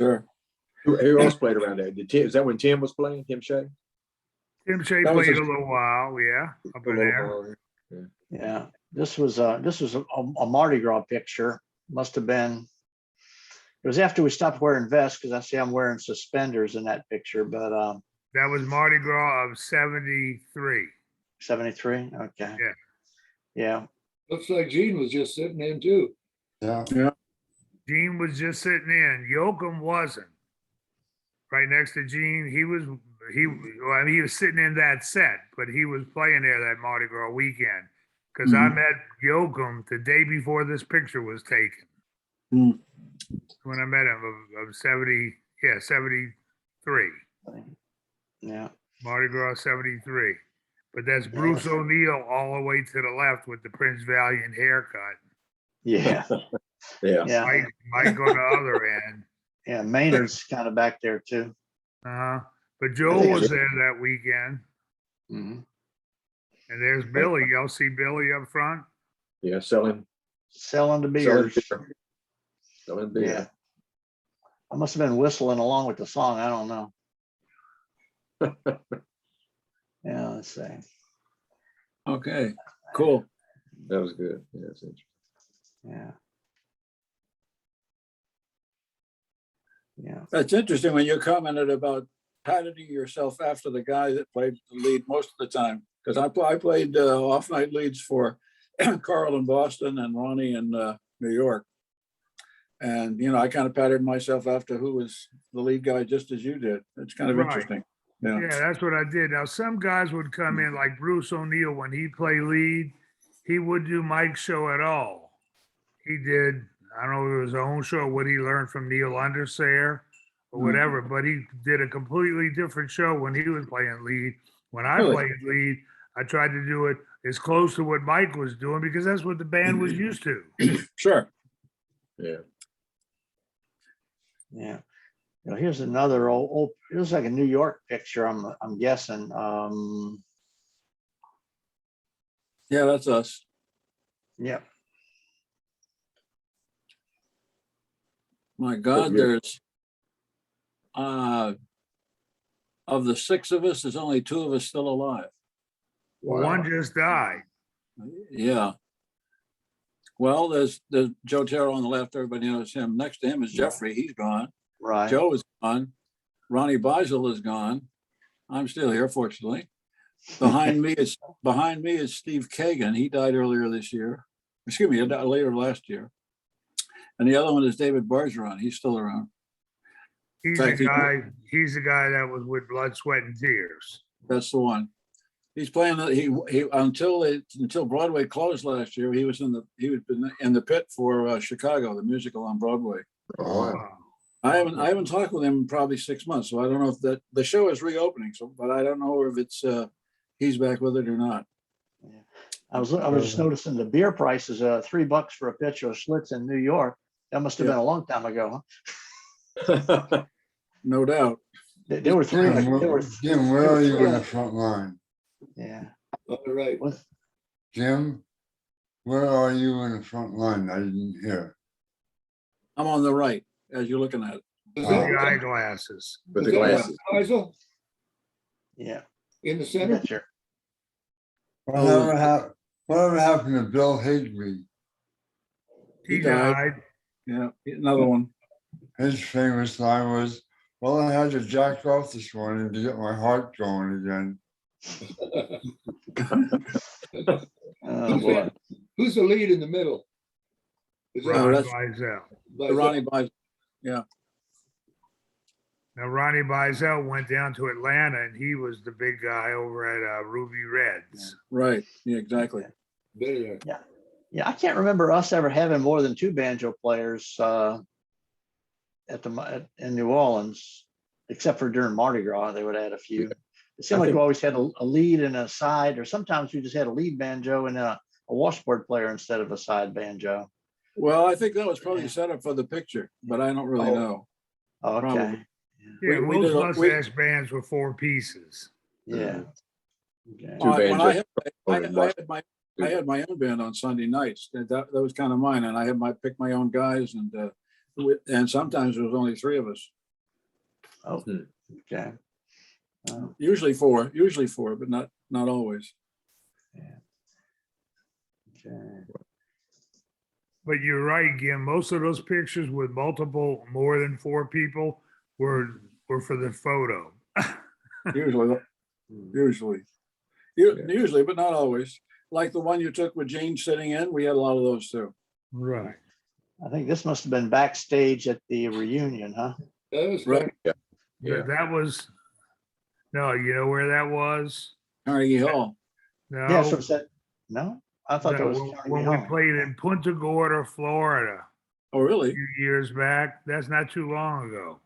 Speaker 7: Sure.
Speaker 6: Who else played around there? Did Tim, is that when Tim was playing? Tim Shea?
Speaker 2: Tim Shea
Speaker 7: That was
Speaker 2: played
Speaker 7: his-
Speaker 2: a little while, yeah, up
Speaker 6: A
Speaker 2: in
Speaker 6: little
Speaker 2: there.
Speaker 6: while.
Speaker 1: Yeah, this was a Mardi Gras picture. Must have been. It was after we stopped wearing vests because I see I'm wearing suspenders in that picture, but
Speaker 2: That was Mardi Gras of 73.
Speaker 1: 73. Okay.
Speaker 2: Yeah.
Speaker 1: Yeah.
Speaker 5: Looks like Gene was just sitting in too.
Speaker 4: Yeah.
Speaker 2: Gene was just sitting in. Yoakum wasn't. Right next to Gene, he was sitting in that set, but he was playing there that Mardi Gras weekend. Because I
Speaker 7: Mhm.
Speaker 2: met Yoakum the day before this picture was taken.
Speaker 7: Mm.
Speaker 2: When I met him of 73.
Speaker 1: Yeah.
Speaker 2: Mardi Gras 73. But that's Bruce O'Neill all the way to the left with the Prince Valiant haircut.
Speaker 1: Yeah.
Speaker 6: Yeah.
Speaker 1: Yeah.
Speaker 2: Mike on the other end.
Speaker 1: Yeah. Maynard's kind of back there too.
Speaker 2: But Joe
Speaker 1: think
Speaker 2: was there that weekend.
Speaker 1: Mhm.
Speaker 2: And there's Billy. Y'all see Billy up front?
Speaker 6: Yeah. Selling
Speaker 1: Selling the
Speaker 6: selling
Speaker 1: beers.
Speaker 6: beer. Selling
Speaker 1: Yeah.
Speaker 6: beer.
Speaker 1: I must have been whistling along with the song. I don't know. Yeah. Let's see.
Speaker 7: Okay, cool.
Speaker 6: That was good. Yeah, that's interesting.
Speaker 1: Yeah. Yeah.
Speaker 7: That's interesting when you commented about patterning yourself after the guy that played the lead most of the time. Because I played off night leads for Carl in Boston and Ronnie in New York. And, I kind of patterned myself after who was the lead guy, just as you did. It's kind of
Speaker 2: Right.
Speaker 7: interesting.
Speaker 2: Yeah,
Speaker 7: Yeah.
Speaker 2: that's what I did. Now, some guys would come in like Bruce O'Neill when he played lead. He would do Mike's show at all. He did, I don't know if it was his own show, what he learned from Neil Undersayer or whatever, but he did a completely different show when he was playing lead. When I
Speaker 7: Really?
Speaker 2: played lead, I tried to do it as close to what Mike was doing because that's what the band was used to.
Speaker 7: Sure.
Speaker 6: Yeah.
Speaker 1: Yeah. Here's another old, it was like a New York picture, I'm guessing.
Speaker 7: Yeah, that's us.
Speaker 1: Yeah.
Speaker 7: My God,
Speaker 6: Yeah.
Speaker 7: there's of the 6 of us, there's only 2 of us still alive.
Speaker 2: One just died.
Speaker 7: Yeah. Well, there's Joe Terrell on the left. Everybody knows him. Next to him is Jeffrey. He's gone.
Speaker 1: Right.
Speaker 7: Joe is gone. Ronnie Beisel is gone. I'm still here, fortunately. Behind me is Steve Kagan. He died earlier this year. Excuse me, later last year. And the other one is David Bergeron. He's still around.
Speaker 2: He's the
Speaker 7: Fact, he-
Speaker 2: He's the guy that was with Blood, Sweat, and Tears.
Speaker 7: That's the one. He's playing. He until Broadway closed last year. He was in the pit for Chicago, the musical on Broadway.
Speaker 6: Oh,
Speaker 2: Wow.
Speaker 7: I haven't talked with him in probably 6 months, so I don't know if that the show is reopening. So, but I don't know if it's he's back with it or not.
Speaker 1: I was just noticing the beer prices, $3 for a pitcher of Schlitz in New York. That must have been a long time ago, huh?
Speaker 7: No doubt.
Speaker 1: They were three.
Speaker 4: Jim, where are you in the front line?
Speaker 1: Yeah.
Speaker 5: All right.
Speaker 1: What-
Speaker 4: Jim, where are you in the front line? I didn't hear.
Speaker 7: I'm on the right as you're looking at it.
Speaker 5: Is
Speaker 2: With
Speaker 5: that-
Speaker 2: the eyeglasses.
Speaker 6: with the
Speaker 5: is that
Speaker 6: glasses.
Speaker 5: Faisal
Speaker 1: Yeah.
Speaker 5: in the center?
Speaker 1: Pitcher.
Speaker 4: Whatever happened to Bill Higby?
Speaker 2: He
Speaker 7: He died.
Speaker 2: died.
Speaker 7: Yeah, another one.
Speaker 4: His famous line was, "Well, I had to jack off this morning to get my heart going again."
Speaker 1: Oh, boy.
Speaker 5: Who's the lead in the middle? Is that
Speaker 2: Ronnie
Speaker 7: that's-
Speaker 2: Beisel.
Speaker 5: Faisal?
Speaker 7: Ronnie Beisel.
Speaker 2: Now, Ronnie Beisel went down to Atlanta and he was the big guy over at Ruby Reds.
Speaker 7: Right. Yeah, exactly.
Speaker 5: There.
Speaker 1: Yeah, I can't remember us ever having more than 2 banjo players in New Orleans, except for during Mardi Gras. They would add a few. It seemed
Speaker 6: I
Speaker 1: like
Speaker 6: think-
Speaker 1: we always had a lead and a side, or sometimes we just had a lead banjo and a washboard player instead of a side banjo.
Speaker 7: Well, I think that was probably
Speaker 1: Yeah.
Speaker 7: set up for the picture, but I don't really
Speaker 1: Oh.
Speaker 7: know.
Speaker 1: Oh, okay,
Speaker 7: Probably.
Speaker 2: Yeah,
Speaker 7: we
Speaker 2: most
Speaker 7: did a- we-
Speaker 2: mustache bands were 4 pieces.
Speaker 1: yeah. Okay.
Speaker 6: Two
Speaker 7: When I
Speaker 6: banjos.
Speaker 7: had my own band on Sunday nights. That was kind of mine, and I had pick my own guys, and sometimes there was only 3 of us.
Speaker 1: Oh, okay.
Speaker 7: Usually four, but not always.
Speaker 1: Okay.
Speaker 2: But you're right, Jim. Most of those pictures with more than 4 people were for the photo.
Speaker 7: Usually, usually, usually, but not always. Like the one you took with Gene sitting in, we had a lot of those too.
Speaker 2: Right.
Speaker 1: I think this must have been backstage at the reunion, huh?
Speaker 5: That was
Speaker 7: Right.
Speaker 6: Yeah.
Speaker 2: That was, no, you know where that was?
Speaker 7: Carnegie Hall.
Speaker 2: No.
Speaker 1: Yeah, so it's that, no, I thought that
Speaker 2: no,
Speaker 1: was.
Speaker 2: when
Speaker 1: Carnegie
Speaker 2: we
Speaker 1: Hall.
Speaker 2: played in Punta Gorda, Florida,
Speaker 7: Oh,
Speaker 2: a
Speaker 7: really?
Speaker 2: few years back. That's not too long ago.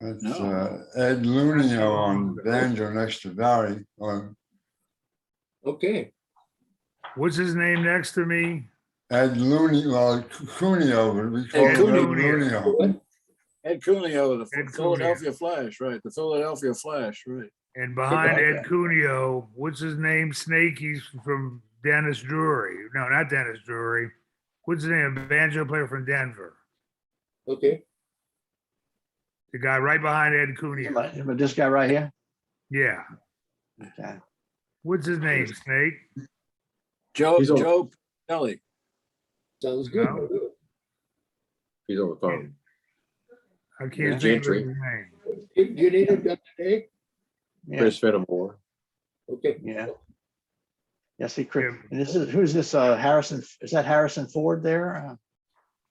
Speaker 4: That's
Speaker 7: No.
Speaker 4: Ed Lunio on banjo next to Barry.
Speaker 5: Okay.
Speaker 2: What's his name next to me?
Speaker 4: Ed Looney, well, Cuneo, but we call
Speaker 7: Ed
Speaker 4: him Ed
Speaker 2: Cuneo.
Speaker 4: Lunio.
Speaker 7: Ed Cuneo, the
Speaker 2: Ed
Speaker 7: Philadelphia Flash, right? The Philadelphia Flash, right?
Speaker 2: And behind
Speaker 1: Okay.
Speaker 2: Ed Cuneo, what's his name? Snakey's from Dennis Drury. No, not Dennis Drury. What's his name? Banjo player from Denver.
Speaker 5: Okay.
Speaker 2: The guy right behind Ed Cuneo.
Speaker 1: But this guy right here?
Speaker 2: Yeah.
Speaker 1: Okay.
Speaker 2: What's his name? Snake?
Speaker 6: He's on-
Speaker 7: Joe Kelly.
Speaker 5: Sounds good.
Speaker 2: No.
Speaker 6: He's on the phone.
Speaker 2: I can't
Speaker 6: Yeah.
Speaker 2: think of
Speaker 6: Gentry.
Speaker 2: his name.
Speaker 5: Do you need it done today?
Speaker 1: Yeah,
Speaker 6: Chris Fenimore.
Speaker 5: Okay.
Speaker 1: yeah. Yeah, see, Chris,
Speaker 2: Yeah.
Speaker 1: and who's this, Harrison, is that Harrison Ford there?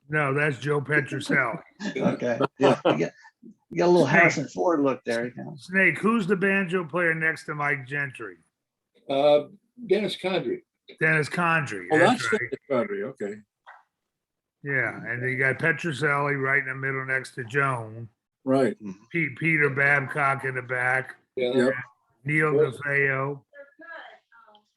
Speaker 2: No, that's Joe Petrucelli.
Speaker 1: Okay, yeah, you got a little Harrison Ford look there, you know.
Speaker 2: Snake, who's the banjo player next to Mike Gentry?
Speaker 5: Dennis Condrey.
Speaker 2: Dennis Condrey.
Speaker 7: Oh,
Speaker 2: That's
Speaker 7: that's
Speaker 2: right.
Speaker 7: Connery. Okay.
Speaker 2: Yeah, and then you got Petrucelli right in the middle next to Joan.
Speaker 7: Right.
Speaker 2: Peter Babcock in the back.
Speaker 5: Yeah.
Speaker 7: Yep.
Speaker 2: Neil
Speaker 5: Yes.
Speaker 2: DeFeo.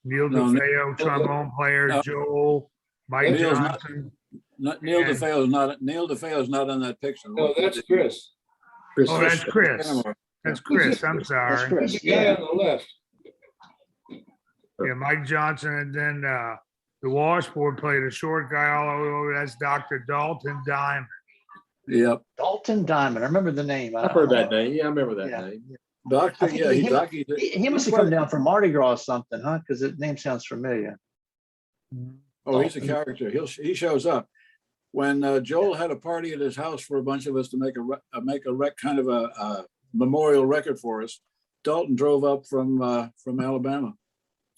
Speaker 2: Neil
Speaker 7: No,
Speaker 2: DeFeo, trombone player.
Speaker 7: no.
Speaker 2: Joel. Mike
Speaker 7: Neil's not-
Speaker 2: Johnson.
Speaker 7: Neil
Speaker 2: And-
Speaker 7: DeFeo is not on that picture.
Speaker 5: No, that's Chris.
Speaker 6: Chris
Speaker 2: Oh, that's
Speaker 6: Fisher.
Speaker 2: Chris.
Speaker 7: Fenimore.
Speaker 2: That's Chris. I'm
Speaker 1: That's
Speaker 2: sorry.
Speaker 5: The
Speaker 1: Chris,
Speaker 5: guy
Speaker 1: yeah.
Speaker 5: on the left.
Speaker 2: Yeah, Mike Johnson, and then the washboard player, the short guy all the way over. That's Dr. Dalton Diamond.
Speaker 7: Yep.
Speaker 1: Dalton Diamond, I remember the name.
Speaker 6: I've heard that name. Yeah, I remember that
Speaker 1: Yeah.
Speaker 6: name.
Speaker 7: Doctor,
Speaker 1: I think
Speaker 7: yeah,
Speaker 1: he-
Speaker 7: Doc,
Speaker 1: He must have come down from Mardi Gras or something, huh? Because the name sounds familiar.
Speaker 7: oh, he's a character. He shows up. When Joel had a party at his house for a bunch of us to make a kind of a memorial record for us, Dalton drove up from Alabama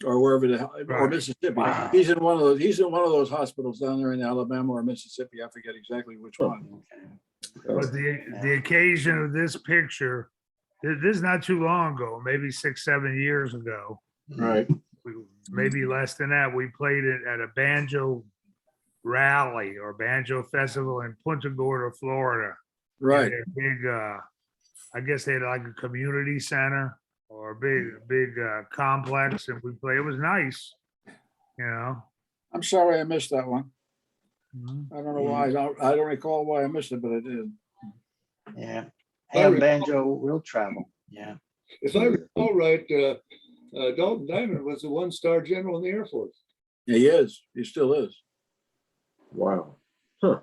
Speaker 7: or wherever or
Speaker 2: Right.
Speaker 7: Mississippi.
Speaker 1: Wow.
Speaker 7: He's in one of those hospitals down there in Alabama or Mississippi. I forget exactly which one.
Speaker 2: But the occasion of this picture, this is not too long ago, maybe 6, 7 years ago.
Speaker 7: Right.
Speaker 2: Maybe less than that. We played it at a banjo rally or banjo festival in Punta Gorda, Florida.
Speaker 7: Right.
Speaker 2: In their big, I guess they had like a community center or a big complex, and we played. It was nice, you know.
Speaker 7: I'm sorry I missed that one.
Speaker 2: Mhm.
Speaker 7: I don't know why. I don't recall why I missed it, but I did.
Speaker 1: Yeah. Ham banjo will travel, yeah.
Speaker 5: If I recall right, Dalton Diamond was a 1-star general in the Air Force.
Speaker 7: Yeah, he is. He still is.
Speaker 6: Wow. Huh.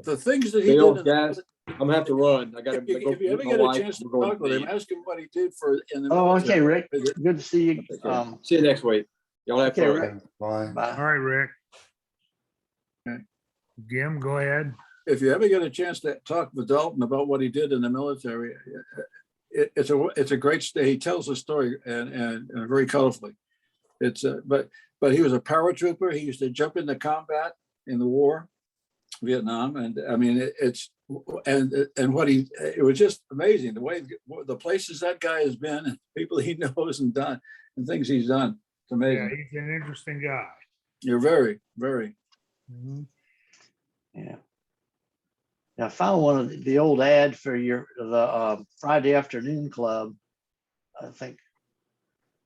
Speaker 7: The things that he
Speaker 6: You know,
Speaker 7: did.
Speaker 6: guys, I'm gonna have to run. I gotta go.
Speaker 7: If you ever
Speaker 6: meet my
Speaker 7: get a
Speaker 6: wife.
Speaker 7: chance to
Speaker 6: We're going
Speaker 7: talk with him,
Speaker 6: bed.
Speaker 7: ask him what he did for in the.
Speaker 1: Oh, okay,
Speaker 7: military.
Speaker 1: Rick, good to see you.
Speaker 6: Take care. See you next week. Y'all have
Speaker 1: Okay,
Speaker 6: fun.
Speaker 1: Rick.
Speaker 4: Bye.
Speaker 2: All
Speaker 1: Bye.
Speaker 2: right, Rick.
Speaker 7: Okay.
Speaker 2: Jim, go ahead.
Speaker 7: If you ever get a chance to talk with Dalton about what he did in the military, it's a great story. He tells a story and very colorfully. But he was a paratrooper. He used to jump into combat in the war, Vietnam, and I mean it was just amazing the places that guy has been, and people he knows and done, and things he's done. It's
Speaker 2: Yeah,
Speaker 7: amazing.
Speaker 2: he's an interesting guy.
Speaker 7: You're very, very.
Speaker 2: Mhm.
Speaker 1: Yeah. Yeah, I found one of the old ad for the Friday afternoon club. I think.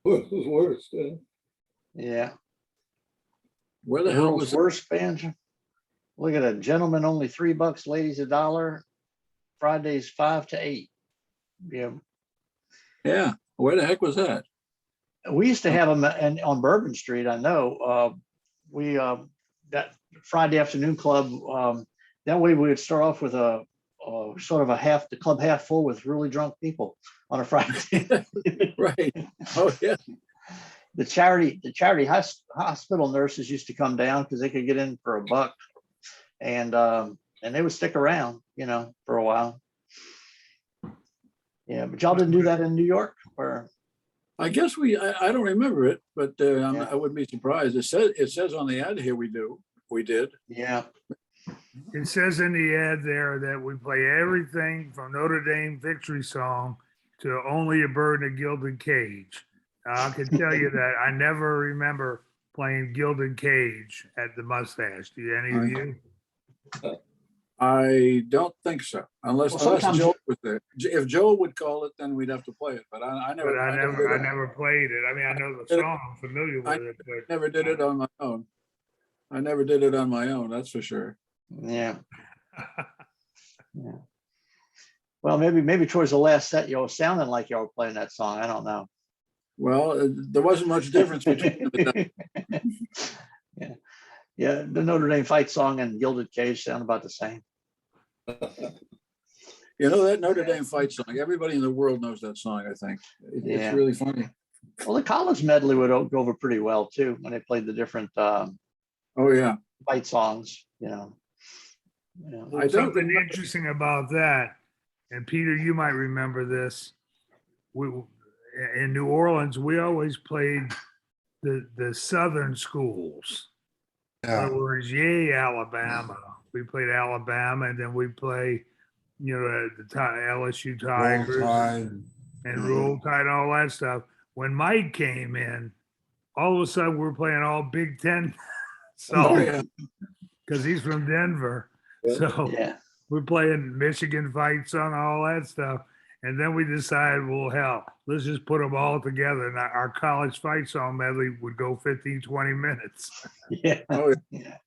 Speaker 5: It was worse.
Speaker 1: Yeah.
Speaker 7: Where the hell
Speaker 1: World's
Speaker 7: was it?
Speaker 1: worst band. Look at a gentleman, only $3, ladies $1. Fridays 5 to 8. Yeah.
Speaker 7: Yeah, where the heck was that?
Speaker 1: We used to have them on Bourbon Street. I know. We that Friday afternoon club. That way we would start off with a sort of the club half full with really drunk people on a Friday.
Speaker 7: Right. Oh, yeah.
Speaker 1: The charity hospital nurses used to come down because they could get in for $1, and they would stick around, for a while. Yeah, but y'all didn't do that in New York, or
Speaker 7: I guess I don't remember it, but
Speaker 1: Yeah.
Speaker 7: I wouldn't be surprised. It says on the ad here we did.
Speaker 1: yeah,
Speaker 2: It says in the ad there that we play everything from Notre Dame victory song to Only a Bird in a Gilded Cage. Now, I can tell you that I never remember playing Gilded Cage at the Mustache. Do any of you?
Speaker 7: I don't think so, unless
Speaker 1: Well, sometimes-
Speaker 7: Joe was there. If Joe would call it, then we'd have to play it, but I
Speaker 2: But
Speaker 7: never.
Speaker 2: I
Speaker 7: did it.
Speaker 2: never played it. I mean, I know the song, I'm familiar with it, but
Speaker 7: Never did it on my own. I never did it on my own, that's for sure.
Speaker 1: yeah. Yeah. Well, maybe towards the last set, you were sounding like you were playing that song. I don't know.
Speaker 7: Well, there wasn't much difference between them.
Speaker 1: Yeah, yeah. The Notre Dame fight song and Gilded Cage sound about the same.
Speaker 7: You know, that Notre Dame fight song, everybody in the world knows that song, I think.
Speaker 1: Yeah.
Speaker 7: It's really funny.
Speaker 1: Well, the college medley would go over pretty well too when they played the different
Speaker 7: Oh, yeah.
Speaker 1: fight songs. Yeah.
Speaker 7: I don't
Speaker 2: something
Speaker 7: remember.
Speaker 2: interesting about that, and Peter, you might remember this. In New Orleans, we always played the Southern schools. In
Speaker 4: Yeah,
Speaker 2: other words, yay, Alabama. We played Alabama, and then we play, the LSU
Speaker 4: Roll
Speaker 2: Tigers
Speaker 4: Tide.
Speaker 2: and Roll Tide, all that stuff. When Mike came in, all of a sudden we're playing all Big Ten
Speaker 7: Oh,
Speaker 2: songs
Speaker 7: yeah.
Speaker 2: because he's from Denver.
Speaker 5: Yeah.
Speaker 2: So
Speaker 1: Yeah.
Speaker 2: we're playing Michigan fight song, all that stuff. And then we decided, well, hell, let's just put them all together. And our college fight song medley would go 15, 20 minutes.
Speaker 1: Yeah.
Speaker 7: Oh,
Speaker 1: Yeah.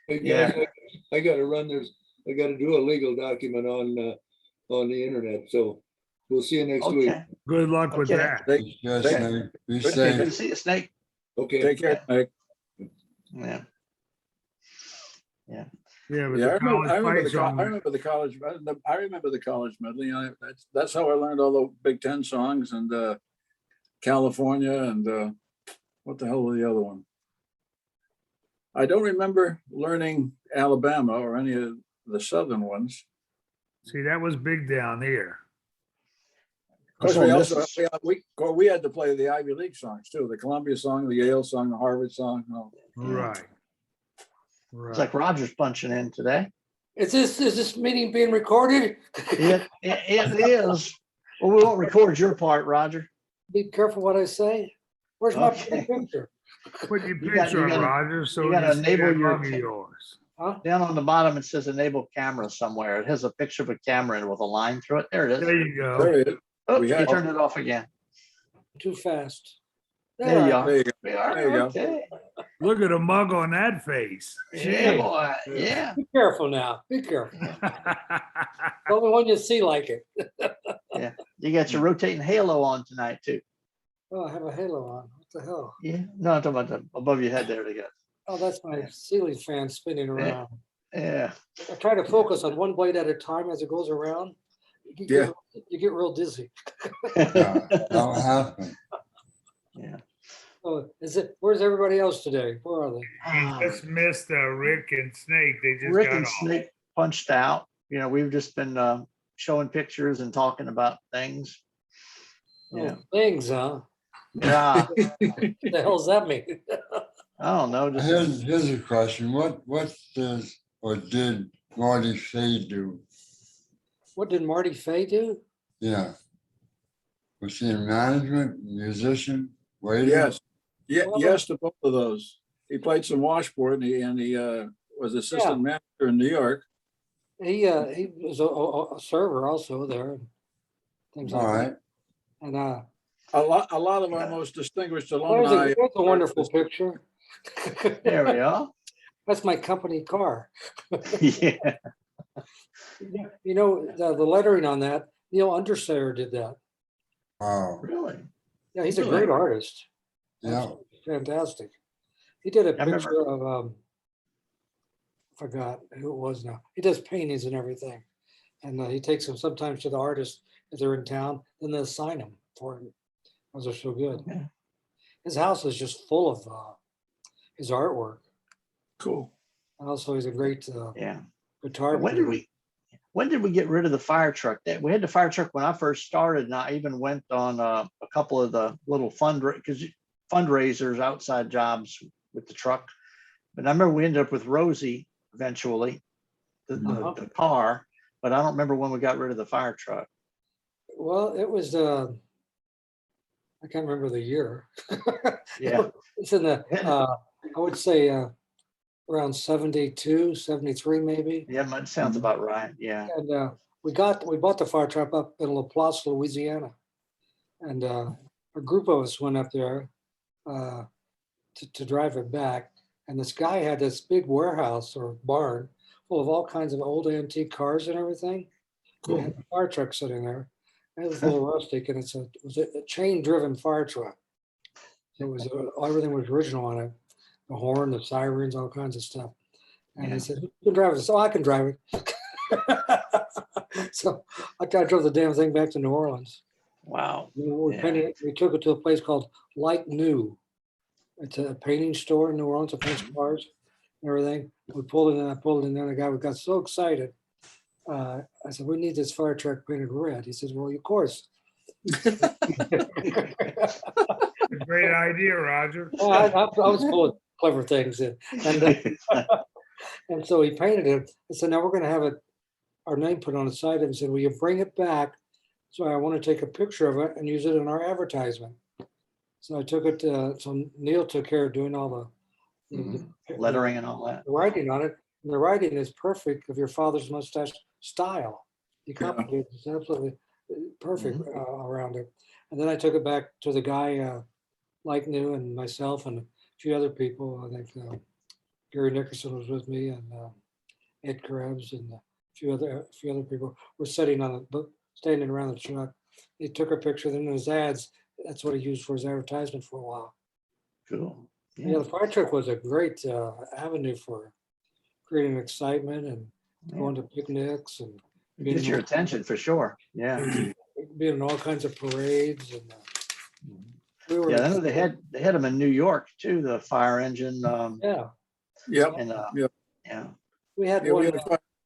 Speaker 5: Hey,
Speaker 1: Yeah.
Speaker 5: guys, I gotta run. I gotta do a legal document on the internet. So we'll see you next week.
Speaker 1: Okay.
Speaker 2: Good luck with
Speaker 1: Okay.
Speaker 2: that.
Speaker 7: Take-
Speaker 4: Yes,
Speaker 7: Take-
Speaker 4: Snake. Be
Speaker 7: Good-
Speaker 1: Good to
Speaker 4: safe.
Speaker 1: see you, Snake.
Speaker 5: Okay.
Speaker 7: Take care, Mike.
Speaker 1: Yeah.
Speaker 2: Yeah, but
Speaker 7: Yeah,
Speaker 2: the
Speaker 7: I
Speaker 2: college
Speaker 7: remember
Speaker 2: fight
Speaker 7: the
Speaker 2: song,
Speaker 7: I remember the college medley. That's how I learned all the Big Ten songs and California and what the hell was the other one? I don't remember learning Alabama or any of the Southern ones.
Speaker 2: see, that was big down here.
Speaker 7: Of course,
Speaker 1: So
Speaker 7: we
Speaker 1: this
Speaker 7: also,
Speaker 1: is-
Speaker 7: we had to play the Ivy League songs too, the Columbia song, the Yale song, the Harvard song.
Speaker 2: Right.
Speaker 1: It's like Roger's punching in today.
Speaker 8: Is this meeting being recorded?
Speaker 1: It is. Well, we won't record your part, Roger.
Speaker 8: Be careful what I say. Where's my
Speaker 1: Okay.
Speaker 8: picture?
Speaker 2: Put your
Speaker 1: You got-
Speaker 2: picture
Speaker 1: you
Speaker 2: on,
Speaker 1: gotta-
Speaker 2: Roger, so
Speaker 1: you
Speaker 2: you
Speaker 1: gotta
Speaker 2: see
Speaker 1: enable
Speaker 2: that
Speaker 1: your
Speaker 2: mug of
Speaker 1: ca-
Speaker 2: yours.
Speaker 8: Huh?
Speaker 1: Down on the bottom, it says enable camera somewhere. It has a picture of a camera and with a line through it. There it
Speaker 2: There
Speaker 1: is.
Speaker 2: you go.
Speaker 7: There it is.
Speaker 1: Oh,
Speaker 7: we
Speaker 1: you
Speaker 7: had-
Speaker 1: turned it off again.
Speaker 8: Too fast.
Speaker 1: There you are.
Speaker 7: There you go.
Speaker 1: We are,
Speaker 7: There you go.
Speaker 1: okay.
Speaker 2: Look at a mug on that face.
Speaker 1: Yeah, boy. Yeah.
Speaker 8: Be careful now. Be careful. The only one you see like it.
Speaker 1: You got your rotating halo on tonight too.
Speaker 8: Oh, I have a halo on. What the hell?
Speaker 1: Yeah. No, I'm talking about above your head there. They got.
Speaker 8: Oh, that's my ceiling fan spinning around.
Speaker 1: Yeah.
Speaker 8: I try to focus on one blade at a time as it goes around. You get real dizzy.
Speaker 4: Yeah, that'll happen.
Speaker 1: Yeah.
Speaker 8: Oh, where's everybody else today? Where are they?
Speaker 2: You just missed Rick and Snake. They just
Speaker 1: Rick
Speaker 2: got
Speaker 1: and
Speaker 2: off.
Speaker 1: Snake punched out. We've just been showing pictures and talking about things. Yeah.
Speaker 8: Oh, things, huh?
Speaker 1: Yeah.
Speaker 8: What the hell does that mean?
Speaker 1: I don't know. Just
Speaker 4: Here's a question. What does or did Marty Fay do?
Speaker 8: What did Marty Fay do?
Speaker 4: Yeah. Was he in management, musician, waiter?
Speaker 7: Yes, yeah,
Speaker 8: Well-
Speaker 7: yes to both of those. He played some washboard and he was assistant manager in New York.
Speaker 8: He was a server also there. Things
Speaker 4: All
Speaker 8: like
Speaker 4: right.
Speaker 8: that. And
Speaker 7: A lot of our
Speaker 1: Yeah.
Speaker 7: most distinguished
Speaker 8: There's
Speaker 7: alumni.
Speaker 8: there's a wonderful picture.
Speaker 1: There we are.
Speaker 8: That's my company car.
Speaker 1: Yeah.
Speaker 8: You know, the lettering on that, Neil Undersayer did that.
Speaker 4: Wow,
Speaker 1: Really?
Speaker 8: Yeah, he's a
Speaker 1: Really?
Speaker 8: great artist.
Speaker 4: yeah.
Speaker 8: Fantastic. He did a
Speaker 1: I remember-
Speaker 8: picture of, forgot who it was now. He does paintings and everything. And he takes them sometimes to the artist if they're in town, then they'll sign them for him. Those are so good.
Speaker 1: Yeah.
Speaker 8: His house is just full of his artwork.
Speaker 7: Cool.
Speaker 8: And also he's a great
Speaker 1: Yeah.
Speaker 8: guitar
Speaker 1: When
Speaker 8: player.
Speaker 1: did we get rid of the fire truck? We had the fire truck when I first started, and I even went on a couple of the little fundraisers, outside jobs with the truck. But I remember we ended up with Rosie eventually,
Speaker 8: Uh-huh.
Speaker 1: the car, but I don't remember when we got rid of the fire truck.
Speaker 8: Well, it was I can't remember the year.
Speaker 1: Yeah.
Speaker 8: It's in the I would say around 72, 73 maybe.
Speaker 1: Yeah, that sounds about right. Yeah.
Speaker 8: And we bought the fire truck up in Laplace, Louisiana. And a group of us went up there to drive it back. And this guy had this big warehouse or barn full of all kinds of old antique cars and everything. We had a fire truck sitting there. It was a little rustic, and it was a chain-driven fire truck. It was everything was original on it. The horn, the sirens, all kinds of stuff. And
Speaker 1: Yeah.
Speaker 8: he said, "Who can drive it?" So I can drive it. So I drove the damn thing back to New Orleans.
Speaker 1: Wow.
Speaker 8: We
Speaker 1: Yeah.
Speaker 8: painted it. We took it to a place called Like New. It's a painting store in New Orleans, that paints cars and everything. We pulled it in, I pulled it in, and the guy got so excited. I said, "We need this fire truck painted red." He says, "Well, of course."
Speaker 2: A great idea, Roger.
Speaker 8: I was full of clever things. And so he painted it. I said, "Now we're going to have our name put on the side of it." He said, "Will you bring it back? So I want to take a picture of it and use it in our advertisement." So I took it, so Neil took care of doing all the
Speaker 1: Lettering and all that.
Speaker 8: the writing on it. And the writing is perfect of your father's mustache style. He copied it. It's absolutely perfect around it. And then I took it back to the guy, Like New, and myself and a few other people. I think Gary Nickerson was with me, and Ed Krebs and a few other people were standing around the truck. He took a picture. Then in his ads, that's what he used for his advertisement for a while.
Speaker 1: Cool.
Speaker 8: Yeah, the fire truck was a great avenue for creating excitement and going to picnics and
Speaker 1: Get your attention for sure. Yeah.
Speaker 8: being in all kinds of parades. And we were,
Speaker 1: Yeah. I know they had them in New York too, the fire engine.
Speaker 8: yeah,
Speaker 7: Yep.
Speaker 1: And
Speaker 7: Yep.
Speaker 1: yeah.
Speaker 8: we had
Speaker 7: Yeah,
Speaker 8: one.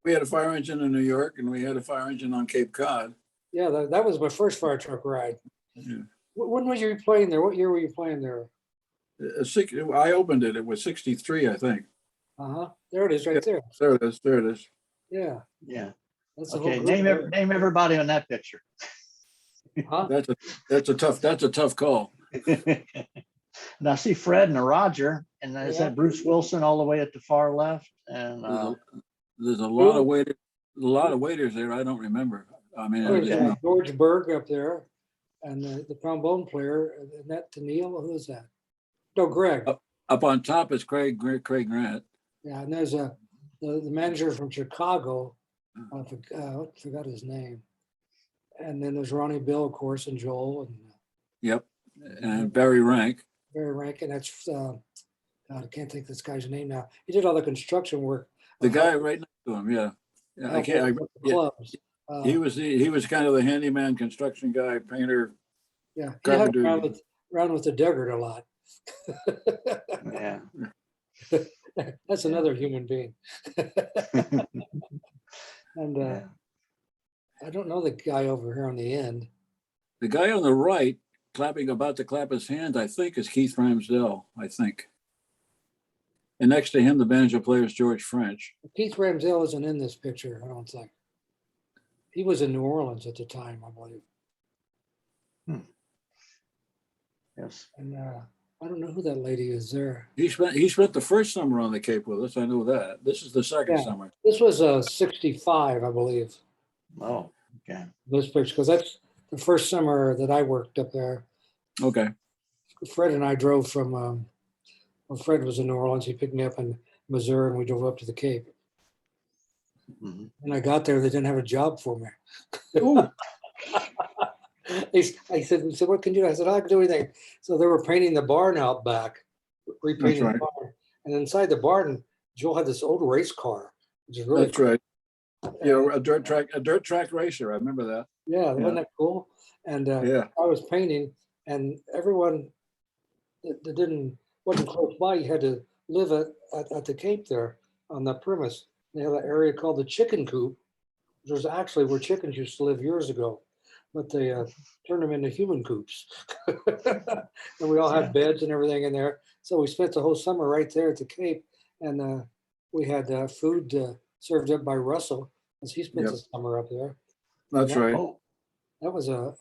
Speaker 7: we had a fire engine in New York, and we had a fire engine on Cape Cod.
Speaker 8: Yeah, that was my first fire truck ride.
Speaker 7: Yeah.
Speaker 8: When was you playing there? What year were you playing there?
Speaker 7: I opened it. It was 63, I think.
Speaker 8: There it is, right there.
Speaker 7: There it is. There it is.
Speaker 8: Yeah,
Speaker 1: Yeah.
Speaker 8: that's the
Speaker 1: Okay.
Speaker 8: whole group
Speaker 1: Name everybody on that picture.
Speaker 8: there. Huh?
Speaker 7: That's a tough call.
Speaker 1: And I see Fred and a Roger, and is
Speaker 8: Yeah.
Speaker 1: that Bruce Wilson all the way at the far left? And
Speaker 7: There's a lot of waiters there. I don't remember. I mean,
Speaker 8: There's
Speaker 1: Okay.
Speaker 8: George Berg up there, and the trombone player, Annette Tennille. Who is that? No, Greg.
Speaker 7: up on top is Craig Grant.
Speaker 8: Yeah, and there's the manager from Chicago. I forgot his name. And then there's Ronnie Bill, of course, and Joel and
Speaker 7: Yep, and Barry Rank.
Speaker 8: Barry Rankin. That's God, I can't think of this guy's name now. He did all the construction work.
Speaker 7: The guy right next to him. Yeah, I can't. Yeah,
Speaker 8: Clubs.
Speaker 7: he was kind of the handyman, construction guy, painter.
Speaker 8: Yeah, he hung
Speaker 7: carpenter.
Speaker 8: around with the Duggart a lot.
Speaker 1: yeah.
Speaker 8: That's another human being. And
Speaker 1: Yeah.
Speaker 8: I don't know the guy over here on the end.
Speaker 7: The guy on the right, about to clap his hands, I think is Keith Ramsdell. I think. And next to him, the banjo player is George French.
Speaker 8: Keith Ramsdell isn't in this picture, I don't think. He was in New Orleans at the time, I believe.
Speaker 1: Yes.
Speaker 8: And I don't know who that lady is there.
Speaker 7: He spent the first summer on the Cape with us. I know that. This is the second
Speaker 8: Yeah.
Speaker 7: summer.
Speaker 8: This was 65, I believe,
Speaker 1: Oh, okay.
Speaker 8: this picture, because that's the first summer that I worked up there.
Speaker 7: Okay.
Speaker 8: Fred and I drove from, when Fred was in New Orleans, he picked me up in Missouri and we drove up to the Cape.
Speaker 1: Mhm.
Speaker 8: When I got there, they didn't have a job for me.
Speaker 7: Ooh,
Speaker 8: I said, what can you do? I said, I can do anything. So they were painting the barn out back, repainting
Speaker 7: right.
Speaker 8: the barn. And inside the barn, Joel had this old race car, which is really
Speaker 7: That's right. Yeah, a dirt track racer. I remember that.
Speaker 8: Yeah, wasn't that cool? And
Speaker 7: Yeah.
Speaker 8: I was painting, and everyone that wasn't close by, you had to live at the Cape there on the premise. They have an area called the chicken coop, which was actually where chickens used to live years ago, but they turned them into human coops. And we all had beds and everything in there. So we spent the whole summer right there at the Cape, and we had food served up by Russell, as he spent
Speaker 7: Yep.
Speaker 8: the summer up there.
Speaker 7: That's
Speaker 8: Yeah.
Speaker 7: right.
Speaker 1: Oh,
Speaker 8: That was a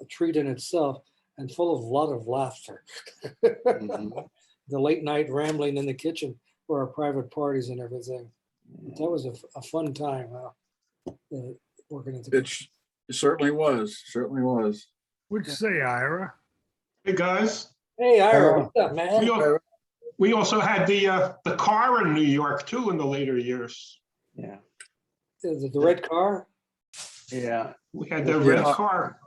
Speaker 8: treat in itself and full of a lot of laughter.
Speaker 1: mhm.
Speaker 8: The late night rambling in the kitchen for our private parties and everything. That was a fun time. Working at the.
Speaker 7: It certainly was. Certainly was.
Speaker 2: What'd you say, Ira?
Speaker 9: Hey, guys.
Speaker 8: Hey, Ira, what's up, man?
Speaker 9: We also had the car in New York too in the later years.
Speaker 1: Yeah,
Speaker 8: The red car?
Speaker 1: yeah.
Speaker 9: We had the red
Speaker 7: Yeah.
Speaker 9: car.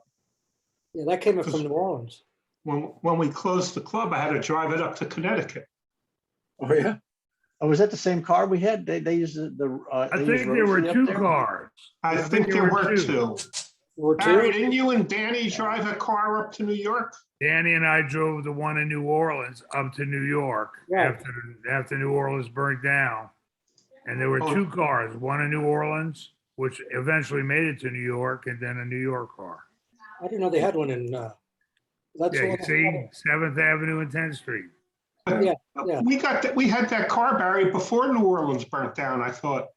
Speaker 8: Yeah, that came up from New Orleans.
Speaker 9: When we closed the club, I had to drive it up to Connecticut.
Speaker 7: Oh, yeah.
Speaker 1: Oh, was that the same car we had? They used the.
Speaker 2: I
Speaker 1: they used
Speaker 2: think there were
Speaker 1: Rosie up
Speaker 2: two
Speaker 1: there?
Speaker 2: cars.
Speaker 9: I think there were two.
Speaker 8: We're
Speaker 9: Barry,
Speaker 8: two.
Speaker 9: didn't you and Danny drive a car up to New York?
Speaker 2: Danny and I drove the one in New Orleans up to New York
Speaker 8: Right.
Speaker 2: after New Orleans burnt down. And there were two cars, one in New Orleans, which eventually made it to New York, and then a New York car.
Speaker 8: I didn't know they had one in. That's
Speaker 2: Yeah,
Speaker 8: the
Speaker 2: you
Speaker 8: one.
Speaker 2: see, 7th Avenue and 10th Street.
Speaker 8: Yeah.
Speaker 9: We had that car, Barry, before New Orleans burnt down, I thought.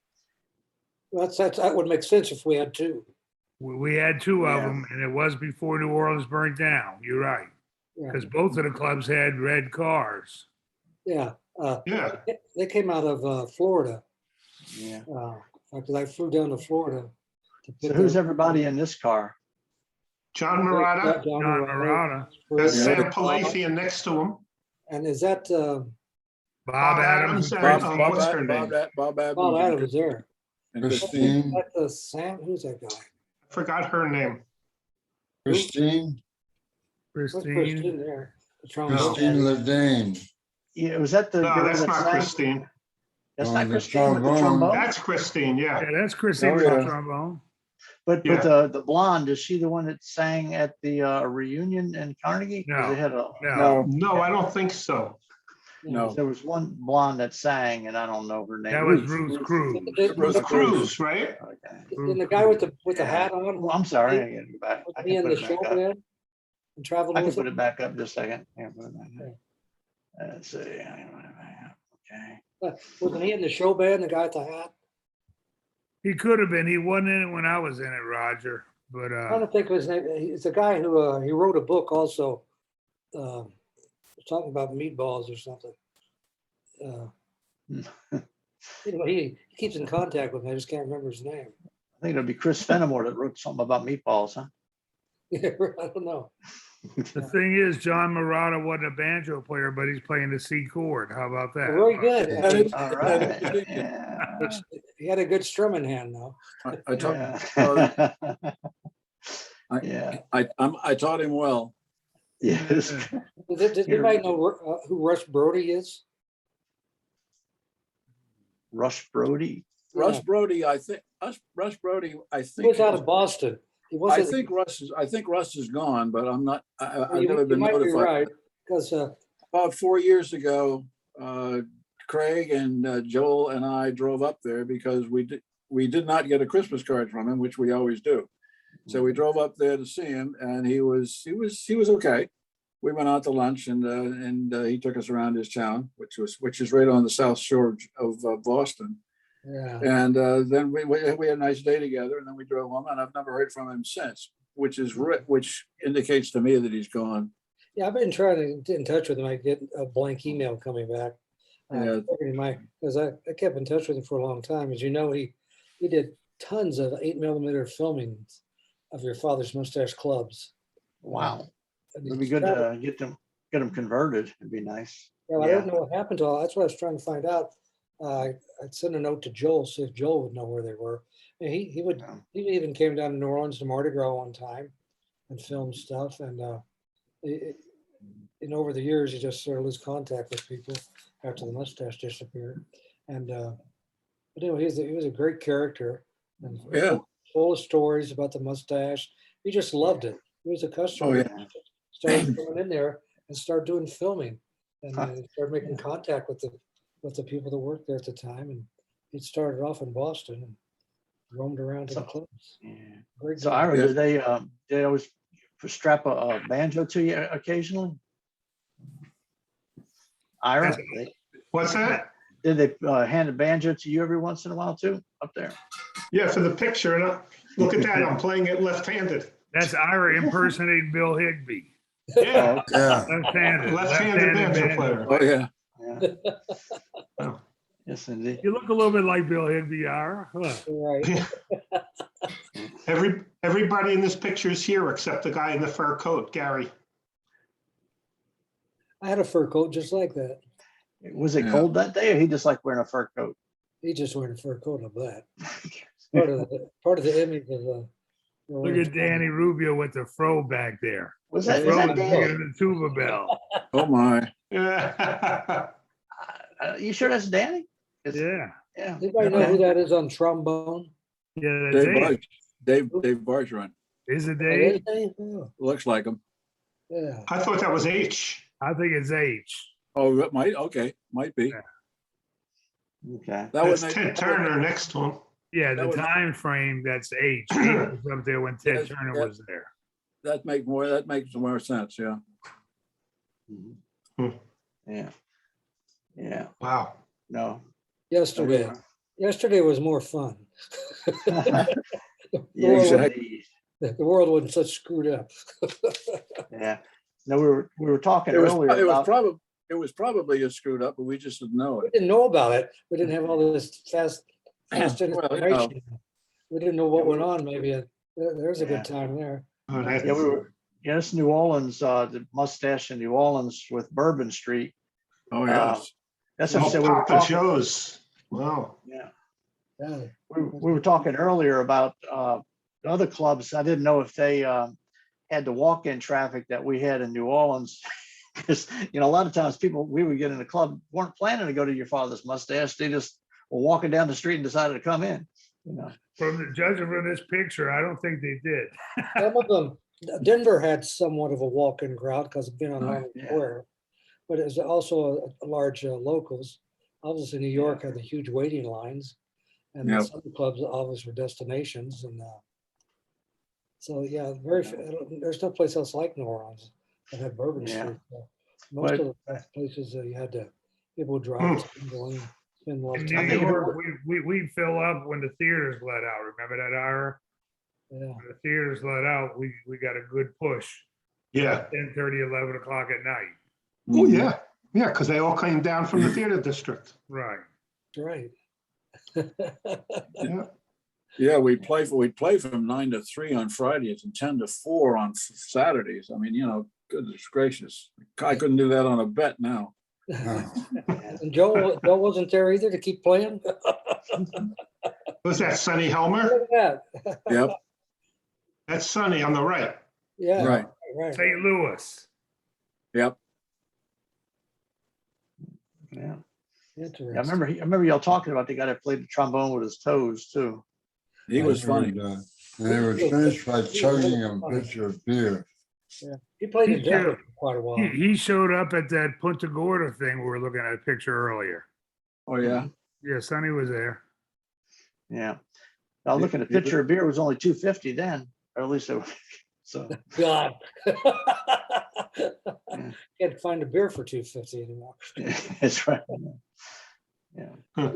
Speaker 8: That would make sense if we had two.
Speaker 2: We had two of
Speaker 1: Yeah.
Speaker 2: them, and it was before New Orleans burnt down. You're right.
Speaker 8: Yeah.
Speaker 2: Because both of the clubs had red cars.
Speaker 8: Yeah.
Speaker 9: Yeah.
Speaker 8: They came out of Florida.
Speaker 1: Yeah.
Speaker 8: Because I flew down to Florida. To
Speaker 1: So
Speaker 8: pick
Speaker 1: who's
Speaker 8: up-
Speaker 1: everybody in this car?
Speaker 9: John Murata,
Speaker 8: John
Speaker 2: John
Speaker 8: Murata.
Speaker 2: Murata,
Speaker 9: that's
Speaker 7: Yeah.
Speaker 9: Sam Palafian next to him.
Speaker 8: And is that
Speaker 2: Bob Adams, and
Speaker 9: Bob-
Speaker 2: Christie.
Speaker 9: what's her name?
Speaker 7: Bob Adams.
Speaker 8: Bob Adams there?
Speaker 7: and
Speaker 4: Christine,
Speaker 8: That the Sam? Who's that guy?
Speaker 9: I forgot her name.
Speaker 4: Christine,
Speaker 8: What's
Speaker 2: Christine.
Speaker 8: Christine there? The trombone.
Speaker 4: Christine Ledane.
Speaker 1: Yeah, was that the?
Speaker 9: No,
Speaker 1: girl
Speaker 9: that's
Speaker 1: that
Speaker 9: not
Speaker 1: sang?
Speaker 9: Christine.
Speaker 1: That's
Speaker 4: Oh,
Speaker 1: not
Speaker 4: the
Speaker 1: Christine with the
Speaker 4: trombone.
Speaker 1: trombone?
Speaker 9: That's Christine, yeah.
Speaker 2: Yeah, that's Christine
Speaker 7: Oh,
Speaker 2: with
Speaker 7: yeah.
Speaker 2: the trombone.
Speaker 1: But
Speaker 9: Yeah.
Speaker 1: the blonde, is she the one that sang at the reunion in Carnegie? 'Cause
Speaker 2: No,
Speaker 1: they had a,
Speaker 2: no.
Speaker 9: No, I don't think so.
Speaker 7: No.
Speaker 1: there was one blonde that sang, and I don't know her name.
Speaker 2: That was Ruth Cruz.
Speaker 9: The Cruise, right?
Speaker 1: Okay.
Speaker 8: And the guy with the hat on?
Speaker 1: Well, I'm sorry. I can go back. I
Speaker 8: Was he
Speaker 1: can
Speaker 8: in
Speaker 1: put
Speaker 8: the
Speaker 1: it
Speaker 8: show
Speaker 1: back up.
Speaker 8: band? And traveled
Speaker 1: I can
Speaker 8: with
Speaker 1: put
Speaker 8: him?
Speaker 1: it back up just a second. Yeah, put it back up. Let's see. Okay.
Speaker 8: Wasn't he in the show band, the guy with the hat?
Speaker 2: He could have been. He wasn't in it when I was in it, Roger. But
Speaker 8: I don't think of his name. It's a guy who he wrote a book also, talking about meatballs or something. Anyway, he keeps in contact with me. I just can't remember his name.
Speaker 1: I think it'll be Chris Fenimore that wrote something about meatballs, huh?
Speaker 8: I don't know.
Speaker 2: the thing is, John Murata wasn't a banjo player, but he's playing the C chord. How about that?
Speaker 8: Very good.
Speaker 7: That is-
Speaker 1: All
Speaker 7: that is
Speaker 1: right.
Speaker 7: ridiculous.
Speaker 1: Yeah.
Speaker 8: He had a good strumming hand, though.
Speaker 7: I taught,
Speaker 1: Yeah.
Speaker 7: I-
Speaker 1: Yeah.
Speaker 7: I taught him well.
Speaker 1: Yes.
Speaker 8: Does anybody know who Rush Brody is?
Speaker 1: Rush Brody.
Speaker 7: Russ Brody, I think, Russ Brody, I
Speaker 8: He
Speaker 7: think.
Speaker 8: was out of Boston. He
Speaker 7: I
Speaker 8: wasn't.
Speaker 7: think Russ is gone, but I'm not, I've
Speaker 8: you
Speaker 7: never been
Speaker 8: might be
Speaker 7: notified.
Speaker 8: right, because
Speaker 7: About 4 years ago, Craig and Joel and I drove up there because we did not get a Christmas card from him, which we always do. So we drove up there to see him, and he was okay. We went out to lunch, and he took us around his town, which is right on the south shore of Boston.
Speaker 8: yeah.
Speaker 7: And then we had a nice day together, and then we drove home, and I've never heard from him since, which indicates to me that he's gone.
Speaker 8: Yeah, I've been trying to get in touch with him. I get a blank email coming back.
Speaker 7: Yeah.
Speaker 8: Because I kept in touch with him for a long time. As you know, he did tons of 8mm filmings of Your Father's Mustache Clubs.
Speaker 1: Wow. It'd be good to get them converted. It'd be nice.
Speaker 8: Yeah, I
Speaker 1: Yeah.
Speaker 8: don't know what happened to all. That's what I was trying to find out. I'd send a note to Joel, see if Joel would know where they were. And he would,
Speaker 1: Yeah.
Speaker 8: he even came down to New Orleans to Mardi Gras one time and filmed stuff. And over the years, you just sort of lose contact with people after the mustache disappeared. And but anyway, he was a great character and
Speaker 7: Yeah.
Speaker 8: full of stories about the mustache. He just loved it. He was a customer.
Speaker 7: Oh, yeah.
Speaker 8: Started coming in there and started doing filming, and
Speaker 1: Huh.
Speaker 8: started making contact with the people that worked there at the time. And he started off in Boston and roamed around to the
Speaker 1: So-
Speaker 8: clubs.
Speaker 1: Yeah.
Speaker 8: Great
Speaker 1: So
Speaker 8: guy.
Speaker 1: Ira, do they always strap a banjo to you occasionally? Ira,
Speaker 9: What's that?
Speaker 1: did they hand a banjo to you every once in a while too, up there?
Speaker 9: Yeah, for the picture. And look at that, I'm playing it left-handed.
Speaker 2: That's Ira impersonating Bill Higby.
Speaker 9: Yeah,
Speaker 4: Yeah.
Speaker 2: Left-handed.
Speaker 9: left-handed banjo player.
Speaker 7: Oh, yeah.
Speaker 1: Yeah. Yes, indeed.
Speaker 2: You look a little bit like Bill Higby, Ira. Huh.
Speaker 8: Right.
Speaker 9: Everybody in this picture is here except the guy in the fur coat, Gary.
Speaker 8: I had a fur coat just like that.
Speaker 1: Was it
Speaker 7: Yeah.
Speaker 1: cold that day, or he just like wearing a fur coat?
Speaker 8: He just wearing a fur coat of that. Part of the image of the.
Speaker 2: Look at Danny Rubio with the fro back there.
Speaker 1: Was that,
Speaker 2: Fro
Speaker 1: is that
Speaker 2: is
Speaker 1: Dan?
Speaker 2: bigger than the tuba bell.
Speaker 7: Oh, my.
Speaker 9: Yeah.
Speaker 1: You sure that's Danny?
Speaker 2: Yeah.
Speaker 1: Yeah.
Speaker 8: Anybody know who that is on trombone?
Speaker 2: Yeah, that's
Speaker 7: Dave
Speaker 2: it.
Speaker 7: Barge, Dave Bargeron.
Speaker 2: Is it
Speaker 8: Oh, is
Speaker 2: Dave?
Speaker 8: they? Oh,
Speaker 7: Looks like him.
Speaker 8: yeah.
Speaker 9: I thought that was H.
Speaker 2: I think it's H.
Speaker 7: Oh, it might, okay, might be.
Speaker 2: Yeah.
Speaker 1: Okay.
Speaker 7: That would
Speaker 9: That's
Speaker 7: make-
Speaker 9: Ted Turner next to him.
Speaker 2: Yeah,
Speaker 7: That
Speaker 2: the
Speaker 7: was-
Speaker 2: time frame, that's H. He was up there when Ted
Speaker 7: Yes,
Speaker 2: Turner
Speaker 7: yes.
Speaker 2: was there.
Speaker 7: That makes more sense, yeah.
Speaker 1: Mhm. Yeah. Yeah.
Speaker 9: Wow.
Speaker 1: No.
Speaker 8: Yesterday. Yesterday was more fun.
Speaker 1: Yes,
Speaker 8: world-
Speaker 1: indeed.
Speaker 8: The world wasn't such screwed up.
Speaker 1: Yeah. No, we were talking
Speaker 7: It was,
Speaker 1: earlier about.
Speaker 7: it was probably a screwed up, but we just didn't know
Speaker 8: We
Speaker 7: it.
Speaker 8: didn't know about it. We didn't have all this fast
Speaker 7: Well, you know.
Speaker 8: information. We didn't know what went on. Maybe there's a
Speaker 1: Yeah.
Speaker 8: good time there.
Speaker 9: Oh, that-
Speaker 1: Yeah, we were. Yes, New Orleans, the mustache in New Orleans with Bourbon Street.
Speaker 7: Oh, yes.
Speaker 1: That's what I
Speaker 9: Oh,
Speaker 1: said. We were
Speaker 9: Papa
Speaker 1: talking.
Speaker 9: Joe's. Wow.
Speaker 1: Yeah.
Speaker 8: Yeah.
Speaker 1: We were talking earlier about the other clubs. I didn't know if they had the walk-in traffic that we had in New Orleans. Because, a lot of times we would get in the club, weren't planning to go to your father's mustache. They just were walking down the street and decided to come in.
Speaker 2: Judging from this picture, I don't think they did.
Speaker 8: Some of them, Denver had somewhat of a walk-in crowd because it's been on Lion
Speaker 1: yeah.
Speaker 8: Square, but it was also a large locals. Obviously, New York had the huge waiting lines, and
Speaker 7: Yep.
Speaker 8: some clubs obviously were destinations, and so yeah, there's no place else like New Orleans that had Bourbon
Speaker 1: Yeah.
Speaker 8: Street. Most
Speaker 1: But-
Speaker 8: of the places you had to people would drive to go and spend a lot
Speaker 2: In
Speaker 8: of
Speaker 2: New
Speaker 8: time.
Speaker 1: think
Speaker 2: York, we fill up when the theaters let out. Remember that, Ira?
Speaker 8: Yeah.
Speaker 2: When the theaters let out, we got a good push.
Speaker 9: Yeah.
Speaker 2: 10:30, 11 o'clock at night.
Speaker 9: Oh, yeah. Yeah, because they all came down from the theater district.
Speaker 2: Right.
Speaker 8: That's right.
Speaker 9: Yeah.
Speaker 7: Yeah, we'd play from 9 to 3 on Fridays and 10 to 4 on Saturdays. I mean, goodness gracious. I couldn't do that on a bet now.
Speaker 8: And Joe wasn't there either to keep playing.
Speaker 9: Was that Sonny Helmer?
Speaker 8: Look at that.
Speaker 7: Yep,
Speaker 9: That's Sonny on the right.
Speaker 8: Yeah.
Speaker 7: right.
Speaker 8: Right.
Speaker 2: St. Louis.
Speaker 7: Yep.
Speaker 1: Yeah.
Speaker 8: Interesting.
Speaker 1: I remember y'all talking about the guy that played the trombone with his toes too.
Speaker 7: He was funny.
Speaker 4: And they would finish by chugging a pitcher of beer.
Speaker 8: He played in
Speaker 2: He
Speaker 8: Denver
Speaker 2: did.
Speaker 8: for quite a while.
Speaker 2: He showed up at that Punta Gorda thing we were looking at a picture earlier.
Speaker 7: Oh, yeah.
Speaker 2: Yeah, Sonny was there.
Speaker 1: Yeah. Now looking at a
Speaker 7: He- he-
Speaker 1: pitcher of beer was only $2.50 then, or at least it was. So
Speaker 8: God. Can't find a beer for $2.50 anymore.
Speaker 1: that's right. Yeah,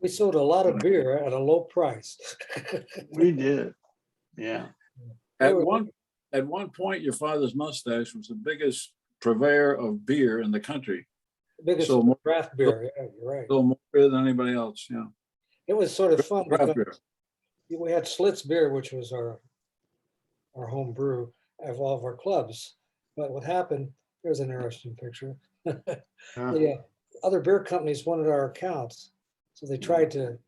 Speaker 8: We sold a lot of beer at a low price.
Speaker 1: we did. Yeah.
Speaker 7: At one point, your father's mustache was the biggest purveyor of beer in the country.
Speaker 8: Biggest
Speaker 7: So more-
Speaker 8: draft beer. Yeah, you're right.
Speaker 7: Still more beer than anybody else, yeah.
Speaker 8: It was sort of fun
Speaker 7: Craft beer.
Speaker 8: because we had Schlitz beer, which was our home brew of all of our clubs. But what happened, there's an interesting picture.
Speaker 1: Huh.
Speaker 8: The other beer companies wanted our accounts, so they tried to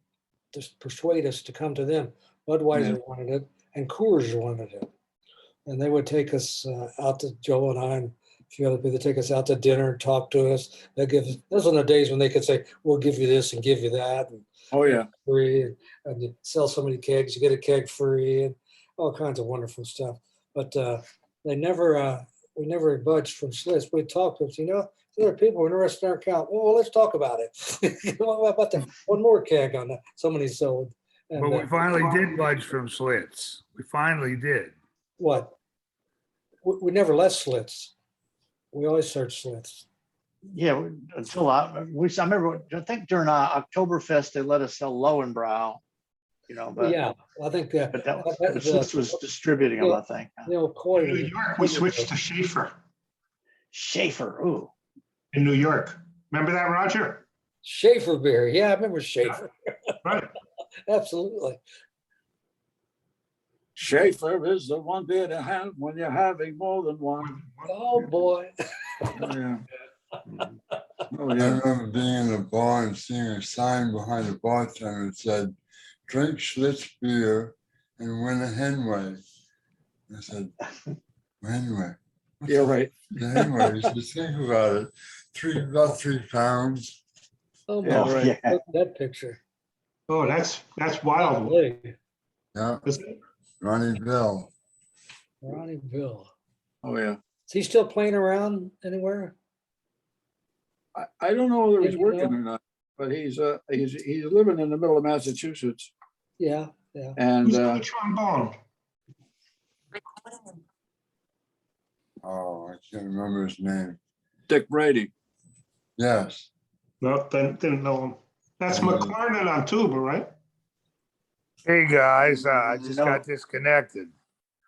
Speaker 8: just persuade us to come to them. Budweiser wanted it and Coors wanted it. And they would take us out to Joe and I and a few other people, take us out to dinner and talk to us. They give us, those were the days when they could say, we'll give you this and give you that. And
Speaker 7: Oh, yeah.
Speaker 8: free, and you sell so many kegs, you get a keg free, and all kinds of wonderful stuff. But they never, we never budged from Schlitz. We talked to them, there are people interested in our account. Well, let's talk about it. What about the one more keg on that somebody sold? And,
Speaker 2: But we finally did budge from Schlitz. We finally did.
Speaker 8: what? We never left Schlitz. We always searched Schlitz.
Speaker 1: Yeah, until I remember, I think during Oktoberfest, they let us sell Lowenbrau, but.
Speaker 8: Yeah, I think
Speaker 1: But that was,
Speaker 8: that-
Speaker 1: Schlitz was distributing them, I think.
Speaker 8: the old Coy
Speaker 9: In
Speaker 8: was-
Speaker 9: New York, we switched to Schaefer
Speaker 1: Schaefer, ooh.
Speaker 9: in New York. Remember that, Roger?
Speaker 8: Schaefer beer. Yeah, I remember Schaefer.
Speaker 9: Right.
Speaker 8: Absolutely.
Speaker 7: Schaefer is the one beer to have when you're having more than one.
Speaker 8: Oh, boy.
Speaker 7: Oh, yeah. Oh,
Speaker 4: I
Speaker 7: yeah.
Speaker 4: remember being in the bar and seeing a sign behind the bartender that said, drink Schlitz beer and win a Henway. I said, Henway?
Speaker 7: You're right.
Speaker 4: The Henway, just think about it, about 3 pounds.
Speaker 8: Oh,
Speaker 1: Yeah,
Speaker 8: my,
Speaker 1: yeah.
Speaker 8: look at that picture.
Speaker 9: Oh, that's wild.
Speaker 8: Golly,
Speaker 4: Yeah,
Speaker 9: Isn't it?
Speaker 4: Ronnie Bill.
Speaker 8: Ronnie Bill.
Speaker 7: Oh, yeah.
Speaker 8: Is he still playing around anywhere?
Speaker 7: I don't know whether he's
Speaker 8: Yeah, you
Speaker 7: working
Speaker 8: know.
Speaker 7: or not, but he's living in the middle of Massachusetts.
Speaker 8: Yeah, yeah.
Speaker 7: And
Speaker 9: Who's on the trombone?
Speaker 4: Oh, I can't remember his name.
Speaker 7: Dick Brady.
Speaker 4: Yes,
Speaker 9: No, didn't know him. That's McLaren on tuba, right?
Speaker 2: Hey, guys, I just
Speaker 1: No.
Speaker 2: got disconnected.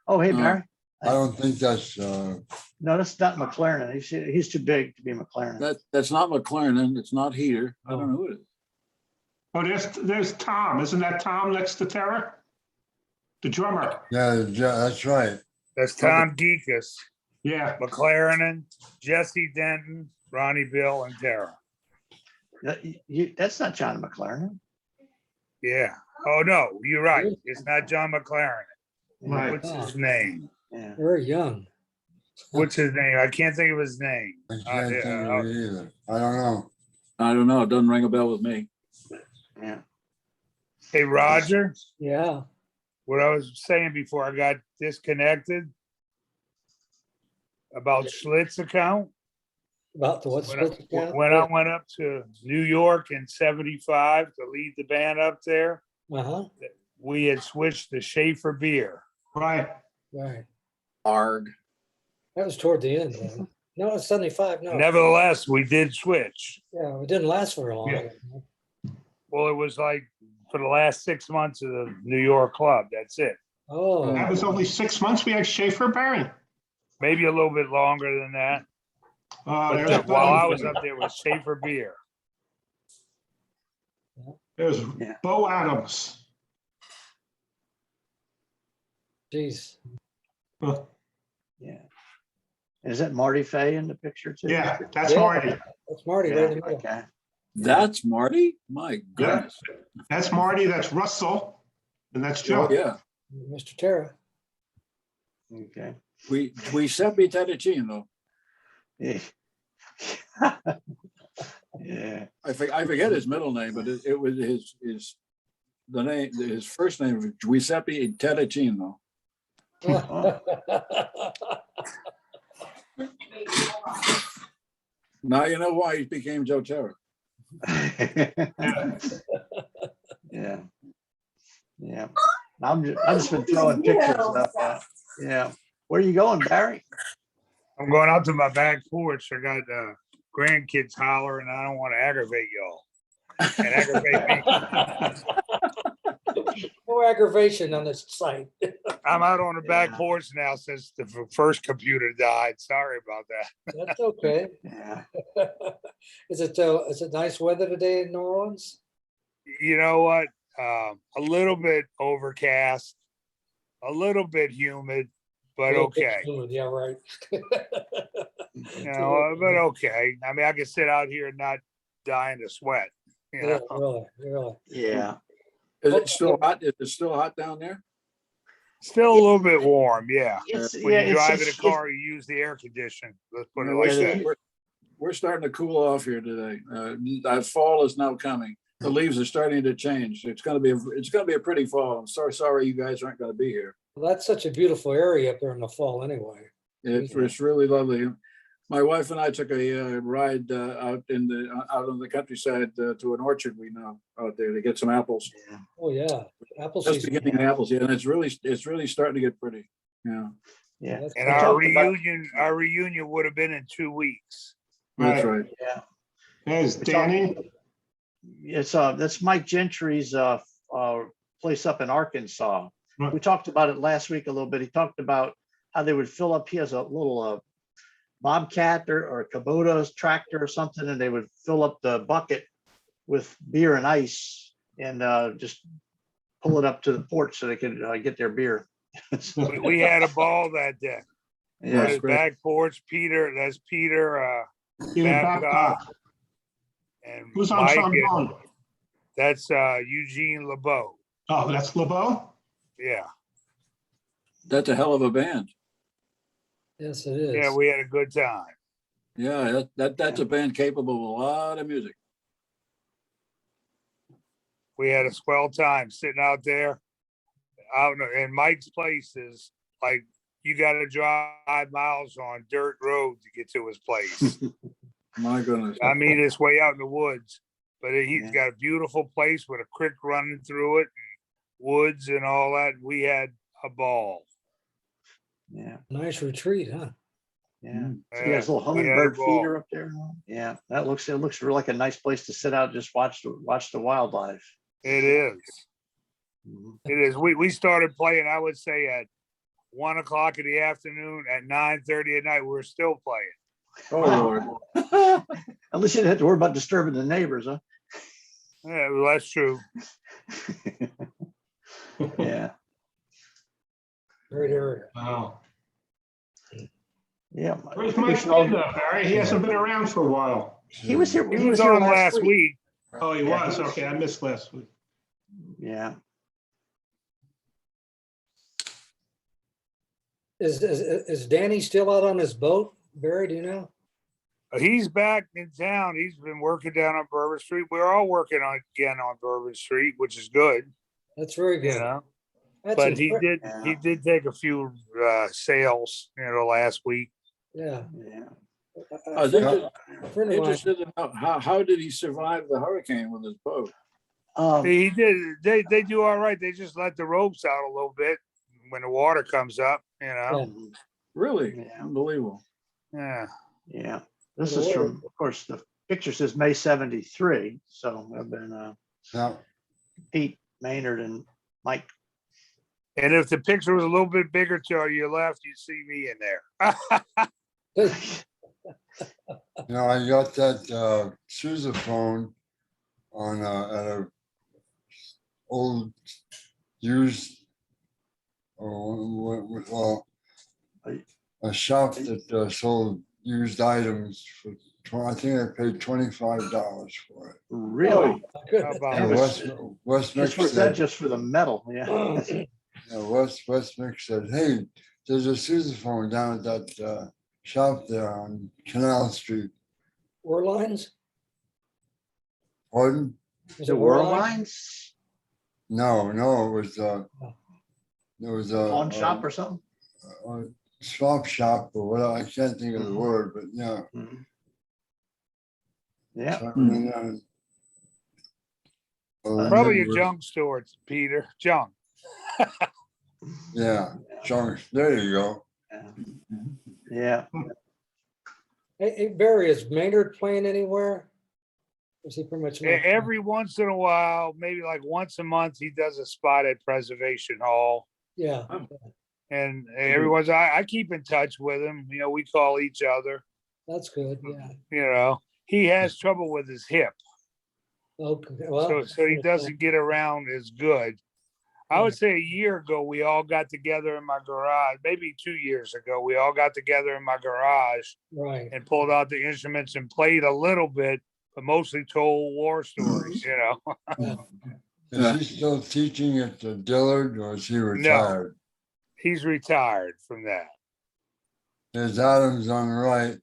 Speaker 1: Oh, hey,
Speaker 7: Uh,
Speaker 1: Barry.
Speaker 4: I don't think that's,
Speaker 1: No, that's not McLaren. He's too big to be McLaren.
Speaker 7: That's not McLaren. It's not Heater. I don't know who it is.
Speaker 9: Oh, there's Tom. Isn't that Tom next to Tara? The drummer.
Speaker 4: yeah, that's right.
Speaker 2: That's Tom Geekus,
Speaker 9: Yeah.
Speaker 2: McLaren, Jesse Denton, Ronnie Bill, and Tara.
Speaker 1: That's not John McLaren.
Speaker 2: Yeah. Oh, no, you're right. It's not John McLaren.
Speaker 9: Right.
Speaker 2: What's his name?
Speaker 1: Yeah.
Speaker 8: Very young.
Speaker 2: What's his name? I can't think of his name.
Speaker 4: I can't think
Speaker 2: yeah,
Speaker 4: of it either. I don't know.
Speaker 7: I don't know. It doesn't ring a bell with me.
Speaker 1: Yeah.
Speaker 2: Hey, Roger,
Speaker 8: Yeah.
Speaker 2: what I was saying before I got disconnected about Schlitz account.
Speaker 8: About the what's
Speaker 2: When I went up to New York in '75 to lead the band up there,
Speaker 8: Uh-huh.
Speaker 2: we had switched to Schaefer beer.
Speaker 9: Right.
Speaker 8: Right.
Speaker 7: Arg.
Speaker 8: That was toward the end. Then. No, it's 75. No.
Speaker 2: Nevertheless, we did switch.
Speaker 8: Yeah, it didn't last very long.
Speaker 9: Yeah.
Speaker 2: Well, it was like for the last 6 months of the New York club. That's it.
Speaker 8: Oh,
Speaker 9: That was only 6 months we had Schaefer, Barry.
Speaker 2: Maybe a little bit longer than that. But
Speaker 9: There's
Speaker 2: while I was up there, it was Schaefer beer.
Speaker 9: There's
Speaker 1: Yeah.
Speaker 9: Bo Adams.
Speaker 8: geez.
Speaker 9: Huh.
Speaker 1: Yeah. Is that Marty Fay in the picture too?
Speaker 9: Yeah, that's
Speaker 8: Yeah.
Speaker 9: Marty.
Speaker 8: That's Marty
Speaker 1: Yeah,
Speaker 8: right in the middle.
Speaker 1: okay.
Speaker 7: That's Marty? My goodness.
Speaker 9: That's Marty, that's Russell, and that's
Speaker 7: Oh,
Speaker 9: Joe.
Speaker 7: yeah.
Speaker 8: Mr. Terra.
Speaker 1: Okay.
Speaker 7: Giuseppe Tedicino.
Speaker 1: Yeah. Yeah.
Speaker 7: I forget his middle name, but it was his first name was Giuseppe Tedicino. Now you know why he became Joe Terra.
Speaker 1: Yeah. Yeah. I've just been throwing pictures up. Yeah. Where are you going, Barry?
Speaker 2: I'm going out to my back porch. I got grandkids hollering. I don't want to aggravate y'all. And aggravate me.
Speaker 8: No aggravation on this site.
Speaker 2: I'm out on the back
Speaker 1: Yeah.
Speaker 2: porch now since the first computer died. Sorry about that.
Speaker 8: That's okay.
Speaker 1: Yeah.
Speaker 8: Is it nice weather today in New Orleans?
Speaker 2: You know what? A little bit overcast, a little bit humid, but
Speaker 8: Little bit
Speaker 2: okay.
Speaker 8: soon, yeah, right.
Speaker 2: But okay. I mean, I can sit out here and not die in the sweat. You
Speaker 8: Yeah,
Speaker 2: know,
Speaker 8: really, really.
Speaker 1: Yeah,
Speaker 7: Is it still hot? Is it still hot down there?
Speaker 2: still a little bit warm. Yeah.
Speaker 1: it's,
Speaker 2: When
Speaker 1: yeah,
Speaker 2: you drive in a
Speaker 1: it's,
Speaker 2: car, you use the air conditioning. Let's put it
Speaker 7: Yeah,
Speaker 2: like
Speaker 1: Yeah,
Speaker 2: that.
Speaker 7: We're starting to cool off here today. Fall is now coming. The leaves are starting to change. It's gonna be a pretty fall. I'm sorry you guys aren't gonna be here.
Speaker 8: Well, that's such a beautiful area up there in the fall anyway.
Speaker 7: It's really lovely. My wife and I took a ride out in the countryside to an orchard we know out there to get some apples.
Speaker 1: yeah.
Speaker 8: Oh, yeah. Apple
Speaker 7: Just
Speaker 8: season.
Speaker 7: beginning apples, yeah, and it's really starting to get pretty. Yeah,
Speaker 1: Yeah.
Speaker 8: That's
Speaker 2: And
Speaker 8: good.
Speaker 2: our reunion would have been in 2 weeks.
Speaker 7: that's
Speaker 9: Right.
Speaker 7: right.
Speaker 1: Yeah,
Speaker 9: There's Danny.
Speaker 1: it's, that's Mike Gentry's, place up in Arkansas.
Speaker 9: Right.
Speaker 1: We talked about it last week a little bit. He talked about how they would fill up, he has a little, Bobcat or a Kubota tractor or something, and they would fill up the bucket with beer and ice and, just pull it up to the porch so they could, get their beer.
Speaker 2: We had a ball that day. On
Speaker 1: Yeah,
Speaker 2: his
Speaker 7: great.
Speaker 2: back porch, Peter, that's Peter,
Speaker 9: Yeah,
Speaker 2: Babcock.
Speaker 9: Babcock.
Speaker 2: and
Speaker 9: Who's on
Speaker 2: Mike, and
Speaker 9: trombone?
Speaker 2: that's Eugene LeBeau.
Speaker 9: Oh, that's LeBeau?
Speaker 2: Yeah,
Speaker 7: That's a hell of a band.
Speaker 8: Yes, it is.
Speaker 2: yeah, we had a good time.
Speaker 7: Yeah, that's a band capable of a lot of music.
Speaker 2: We had a swell time sitting out there. Out in Mike's place is like you got to drive miles on dirt road to get to his place.
Speaker 7: My goodness.
Speaker 2: I mean, it's way out in the woods, but he's
Speaker 1: Yeah.
Speaker 2: got a beautiful place with a creek running through it, and woods and all that. We had a ball.
Speaker 1: yeah,
Speaker 8: Nice retreat, huh?
Speaker 1: yeah. So
Speaker 2: Yeah,
Speaker 1: he has a little
Speaker 2: we had a
Speaker 1: hummingbird
Speaker 2: ball.
Speaker 1: feeder up there. Yeah, it looks really like a nice place to sit out, just watch the wildlife.
Speaker 2: It is.
Speaker 1: Mhm.
Speaker 2: It is. We started playing, I would say at 1 o'clock in the afternoon. At 9:30 at night, we're still playing.
Speaker 7: Oh, Lord.
Speaker 1: At least you didn't have to worry about disturbing the neighbors, huh?
Speaker 2: Yeah, well, that's true.
Speaker 1: Yeah,
Speaker 8: Great area.
Speaker 9: Wow.
Speaker 1: yeah.
Speaker 9: Where's
Speaker 1: We
Speaker 9: Mike
Speaker 1: should all-
Speaker 9: been, Barry? He hasn't been around for a while.
Speaker 1: He was here.
Speaker 2: He was on
Speaker 1: here
Speaker 2: last week.
Speaker 9: Oh, he
Speaker 1: Yeah,
Speaker 9: was?
Speaker 1: he was-
Speaker 9: Okay, I missed last week.
Speaker 1: Yeah,
Speaker 8: Is Danny still out on his boat? Barry, do you know?
Speaker 2: He's back in town. He's been working down on Bourbon Street. We're all working on again on Bourbon Street, which is good,
Speaker 8: That's very
Speaker 2: you
Speaker 8: good.
Speaker 2: know.
Speaker 8: That's
Speaker 2: But he
Speaker 8: impre-
Speaker 2: did take a few sales, last week.
Speaker 8: Yeah.
Speaker 1: yeah.
Speaker 7: I was
Speaker 8: A friend of mine,
Speaker 7: interested in how did he survive the hurricane with his boat?
Speaker 2: He did. They do all right. They just let the ropes out a little bit when the water comes up,
Speaker 8: Yeah.
Speaker 7: Really?
Speaker 1: Yeah.
Speaker 7: Unbelievable.
Speaker 2: Yeah.
Speaker 1: Yeah, this is from, of course, the picture says May 73, so I've been,
Speaker 4: Now,
Speaker 1: Pete Maynard and Mike.
Speaker 2: And if the picture was a little bit bigger to your left, you'd see me in there.
Speaker 4: I got that sousaphone on at a old used a shop that sold used items for I think I paid $25 for it.
Speaker 1: Really?
Speaker 8: good.
Speaker 2: How about
Speaker 1: That
Speaker 4: And
Speaker 1: was-
Speaker 4: Wes Mix
Speaker 1: Just for that,
Speaker 4: said,
Speaker 1: just for the metal, yeah.
Speaker 4: Wes Mix said, hey, there's a sousaphone down at that shop there on Canal Street.
Speaker 8: War lines?
Speaker 4: Pardon?
Speaker 8: Is
Speaker 1: The
Speaker 8: it War
Speaker 1: World
Speaker 8: Line?
Speaker 1: Lines,
Speaker 4: No, it was a
Speaker 1: pawn shop or something?
Speaker 4: swap shop or whatever. I can't think of the
Speaker 1: Mhm.
Speaker 4: word, but yeah.
Speaker 1: Mhm. Yeah,
Speaker 4: So, I mean,
Speaker 2: Probably
Speaker 4: anyway,
Speaker 2: a junk store, Peter. Junk.
Speaker 4: Yeah, junk. There you go.
Speaker 1: yeah.
Speaker 8: Hey, Barry, is Maynard playing anywhere? Is he pretty much?
Speaker 2: Every once in a while, maybe like once a month, he does a spot at Preservation Hall.
Speaker 8: Yeah.
Speaker 2: And everyone's, I keep in touch with him. We call each other.
Speaker 8: That's good. Yeah.
Speaker 2: He has trouble with his hip.
Speaker 8: Okay. Well,
Speaker 2: So he doesn't get around as good. I would say a year ago, we all got together in my garage, maybe 2 years ago, we all got together in my garage
Speaker 8: Right.
Speaker 2: and pulled out the instruments and played a little bit, but mostly told war stories, you know?
Speaker 4: Is he still teaching at the Dillard or is he retired?
Speaker 2: He's retired from that.
Speaker 4: There's Adams on the right,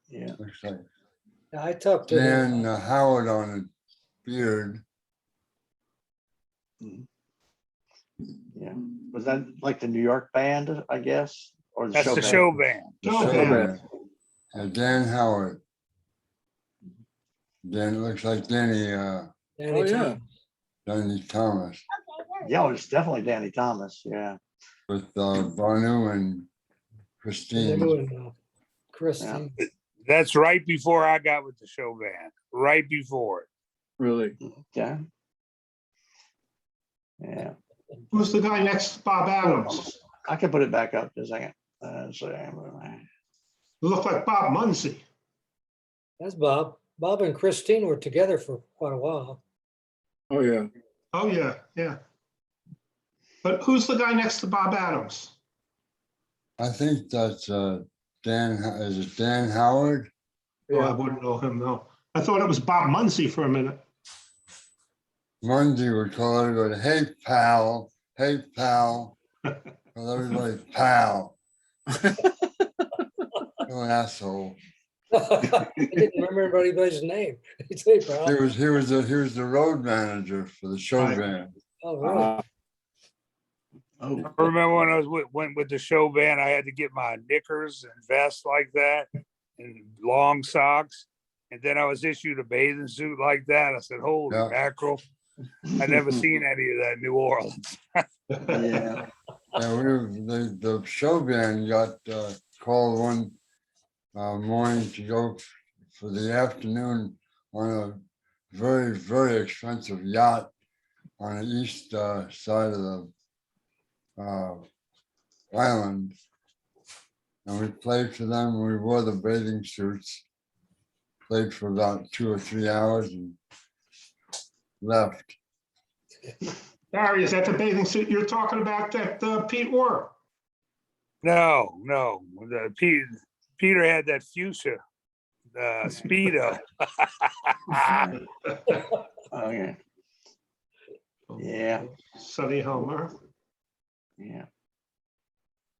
Speaker 1: Yeah,
Speaker 4: looks like
Speaker 8: Yeah, I talked to him.
Speaker 4: Dan Howard on the beard.
Speaker 1: yeah. Was that like the New York band, I guess, or the
Speaker 2: That's
Speaker 1: show
Speaker 2: the
Speaker 1: band?
Speaker 2: show band.
Speaker 4: The
Speaker 9: Oh,
Speaker 4: show
Speaker 9: yeah.
Speaker 4: band. Dan Howard. Dan, it looks like
Speaker 8: Danny
Speaker 7: Oh, yeah.
Speaker 8: Thomas.
Speaker 4: Danny Thomas
Speaker 1: Yeah, it was definitely Danny Thomas. Yeah.
Speaker 4: with Barnu and
Speaker 8: And
Speaker 4: Christine.
Speaker 8: Christine.
Speaker 2: That's right before I got with the show band, right before.
Speaker 7: Really?
Speaker 1: Okay. Yeah,
Speaker 9: Who's the guy next to Bob Adams?
Speaker 1: I can put it back up just a second.
Speaker 9: Look like Bob Munsey.
Speaker 8: That's Bob. Bob and Christine were together for quite a while.
Speaker 7: Oh, yeah.
Speaker 9: Oh, yeah, yeah. But who's the guy next to Bob Adams?
Speaker 4: I think that's Dan, is it Dan Howard?
Speaker 9: Oh, I wouldn't know him, no. I thought it was Bob Munsey for a minute.
Speaker 4: Monday would call everybody, hey pal, hey pal. Call everybody pal. Oh, an asshole.
Speaker 8: I didn't remember anybody's name. Hey, pal.
Speaker 4: He was the road manager for the show
Speaker 9: Right.
Speaker 4: band.
Speaker 8: Oh, really?
Speaker 1: Oh,
Speaker 2: I remember when I went with the show band, I had to get my knickers and vest like that and long socks. And then I was issued a bathing suit like that. I said, holy
Speaker 4: Yeah.
Speaker 2: mackerel. I never seen any of that in New Orleans.
Speaker 1: yeah.
Speaker 4: Yeah, the show band got called one morning to go for the afternoon on a very, very expensive yacht on the east side of the island. And we played for them. We wore the bathing suits, played for about 2 or 3 hours and left.
Speaker 9: Barry, is that the bathing suit you're talking about that Pete wore?
Speaker 2: No. Peter had that fuchsia Speedo.
Speaker 1: Okay. Yeah,
Speaker 9: Sonny Homer.
Speaker 1: yeah.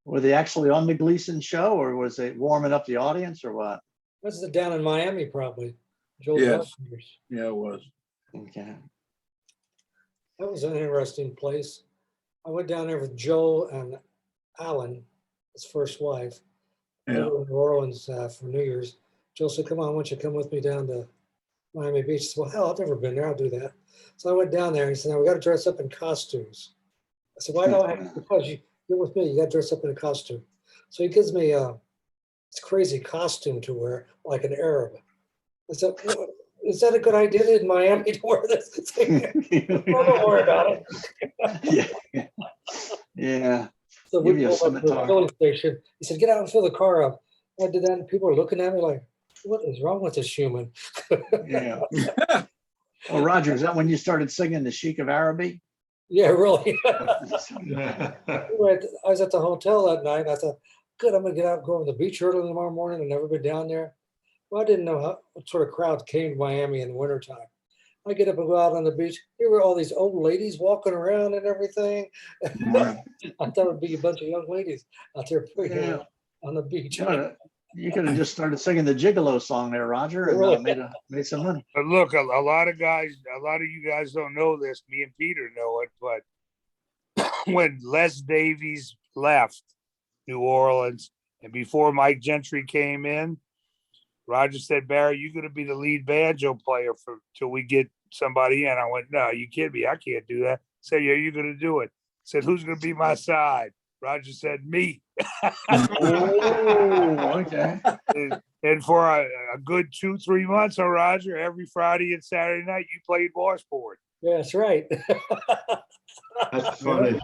Speaker 1: Were they actually on the Gleason show or was it warming up the audience or what?
Speaker 8: Was it down in Miami, probably? Joel
Speaker 7: Yes.
Speaker 8: Dawson's.
Speaker 7: Yeah, it was.
Speaker 1: Okay.
Speaker 8: That was an interesting place. I went down there with Joel and Alan, his first wife. They
Speaker 7: Yeah.
Speaker 8: were in New Orleans for New Year's. Joel said, come on, why don't you come with me down to Miami Beach? I said, well, hell, I've never been there. I'll do that. So I went down there and he said, now we got to dress up in costumes. I said, why do I have to? Because you're with me, you got to dress up in a costume. So he gives me this crazy costume to wear, like an Arab. I said, well, is that a good idea in Miami to wear this? Well, don't worry about it.
Speaker 1: Yeah. Yeah.
Speaker 8: So
Speaker 1: Give
Speaker 8: we
Speaker 1: you a
Speaker 8: pulled up to the
Speaker 1: scimitar.
Speaker 8: filling station. He said, get out and fill the car up. I did that and people are looking at me like, what is wrong with this human?
Speaker 1: Yeah. Well, Roger, is that when you started singing the Sheik of Araby?
Speaker 8: Yeah, really.
Speaker 9: Yeah.
Speaker 8: I was at the hotel that night. I thought, good, I'm gonna get out and go over the beach early tomorrow morning. I've never been down there. Well, I didn't know what sort of crowd came to Miami in the wintertime. I get up and go out on the beach. Here were all these old ladies walking around and everything. I thought it would be a bunch of young ladies out there
Speaker 1: Yeah.
Speaker 8: on the beach.
Speaker 1: You could have just started singing the Gigolo song there, Roger, and
Speaker 8: Really?
Speaker 1: made some money.
Speaker 2: But look, a lot of you guys don't know this. Me and Peter know it, but when Les Davies left New Orleans and before Mike Gentry came in, Roger said, Barry, you're going to be the lead banjo player till we get somebody in. I went, no, you kidding me? I can't do that. Said, yeah, you're going to do it. Said, who's going to be my side? Roger said, me.
Speaker 1: Oh, okay.
Speaker 2: And for a good 2-3 months, Roger, every Friday and Saturday night, you played washboard.
Speaker 8: Yeah, that's right.
Speaker 9: That's funny.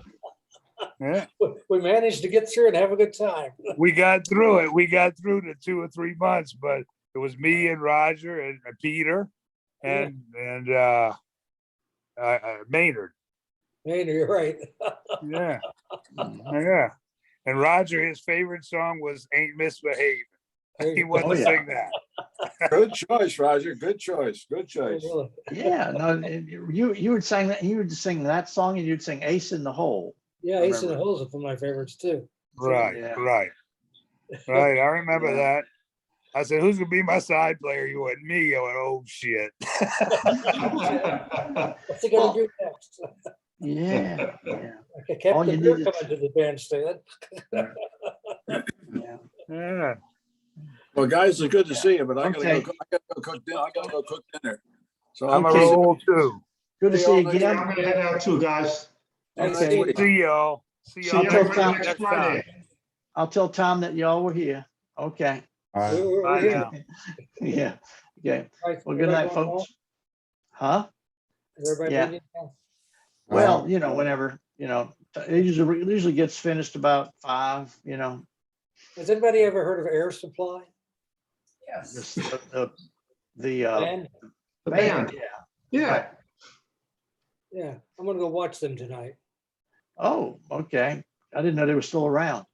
Speaker 2: Yeah,
Speaker 8: We managed to get through and have a good time.
Speaker 2: we got through it. We got through the 2 or 3 months, but it was me and Roger and Peter, and Maynard.
Speaker 8: Maynard, you're right.
Speaker 2: Yeah,
Speaker 1: Mhm.
Speaker 2: yeah. And Roger, his favorite song was "Ain't Misbehaving." He
Speaker 8: Oh,
Speaker 2: wanted
Speaker 1: Oh,
Speaker 2: to
Speaker 1: yeah.
Speaker 2: sing that.
Speaker 7: Good choice, Roger. Good choice. Good choice.
Speaker 8: really?
Speaker 1: Yeah, no, you would sing that, you would sing that song and you'd sing Ace in the Hole.
Speaker 8: Yeah, Ace in the
Speaker 1: Remember.
Speaker 8: Holes are one of my favorites too.
Speaker 2: Right,
Speaker 1: Yeah.
Speaker 2: right, right. I remember
Speaker 1: Yeah.
Speaker 2: that. I said, "Who's gonna be my side player?" You went, "Me." I went, "Oh shit."
Speaker 8: What's he gonna
Speaker 1: Well-
Speaker 8: do next?
Speaker 1: Yeah, yeah,
Speaker 8: I kept
Speaker 1: all
Speaker 8: the
Speaker 1: you
Speaker 8: beer
Speaker 1: need is-
Speaker 8: coming to the bandstand.
Speaker 1: yeah.
Speaker 2: Yeah.
Speaker 7: Well, guys, it's good to see you, but I gotta
Speaker 1: Okay.
Speaker 7: go. I gotta go cook dinner. I gotta go cook dinner. So
Speaker 2: I'm a
Speaker 1: Okay.
Speaker 2: roll too.
Speaker 1: Good to
Speaker 8: See
Speaker 1: see you
Speaker 8: y'all next
Speaker 9: Yeah,
Speaker 1: again.
Speaker 9: I'm gonna head out too, guys.
Speaker 1: Okay.
Speaker 2: See y'all. See
Speaker 9: See
Speaker 2: y'all
Speaker 9: you
Speaker 1: Until
Speaker 2: next
Speaker 1: Tom-
Speaker 9: next
Speaker 2: next
Speaker 9: Friday.
Speaker 2: time.
Speaker 1: I'll tell Tom that y'all were here. Okay,
Speaker 4: All right.
Speaker 8: We're
Speaker 2: Bye
Speaker 8: here.
Speaker 2: now.
Speaker 1: yeah, okay.
Speaker 8: Right,
Speaker 1: Well, good night,
Speaker 8: everybody going
Speaker 1: folks. Huh?
Speaker 8: home? Is everybody
Speaker 1: Yeah.
Speaker 8: leaving now?
Speaker 1: Well, whenever, it usually gets finished about 5,
Speaker 8: Has anybody ever heard of Air Supply?
Speaker 3: Yes.
Speaker 1: just the
Speaker 8: Band?
Speaker 9: The band.
Speaker 1: yeah.
Speaker 9: Yeah.
Speaker 1: Right.
Speaker 8: Yeah, I'm gonna go watch them tonight.
Speaker 1: Oh, okay. I didn't know they were still around.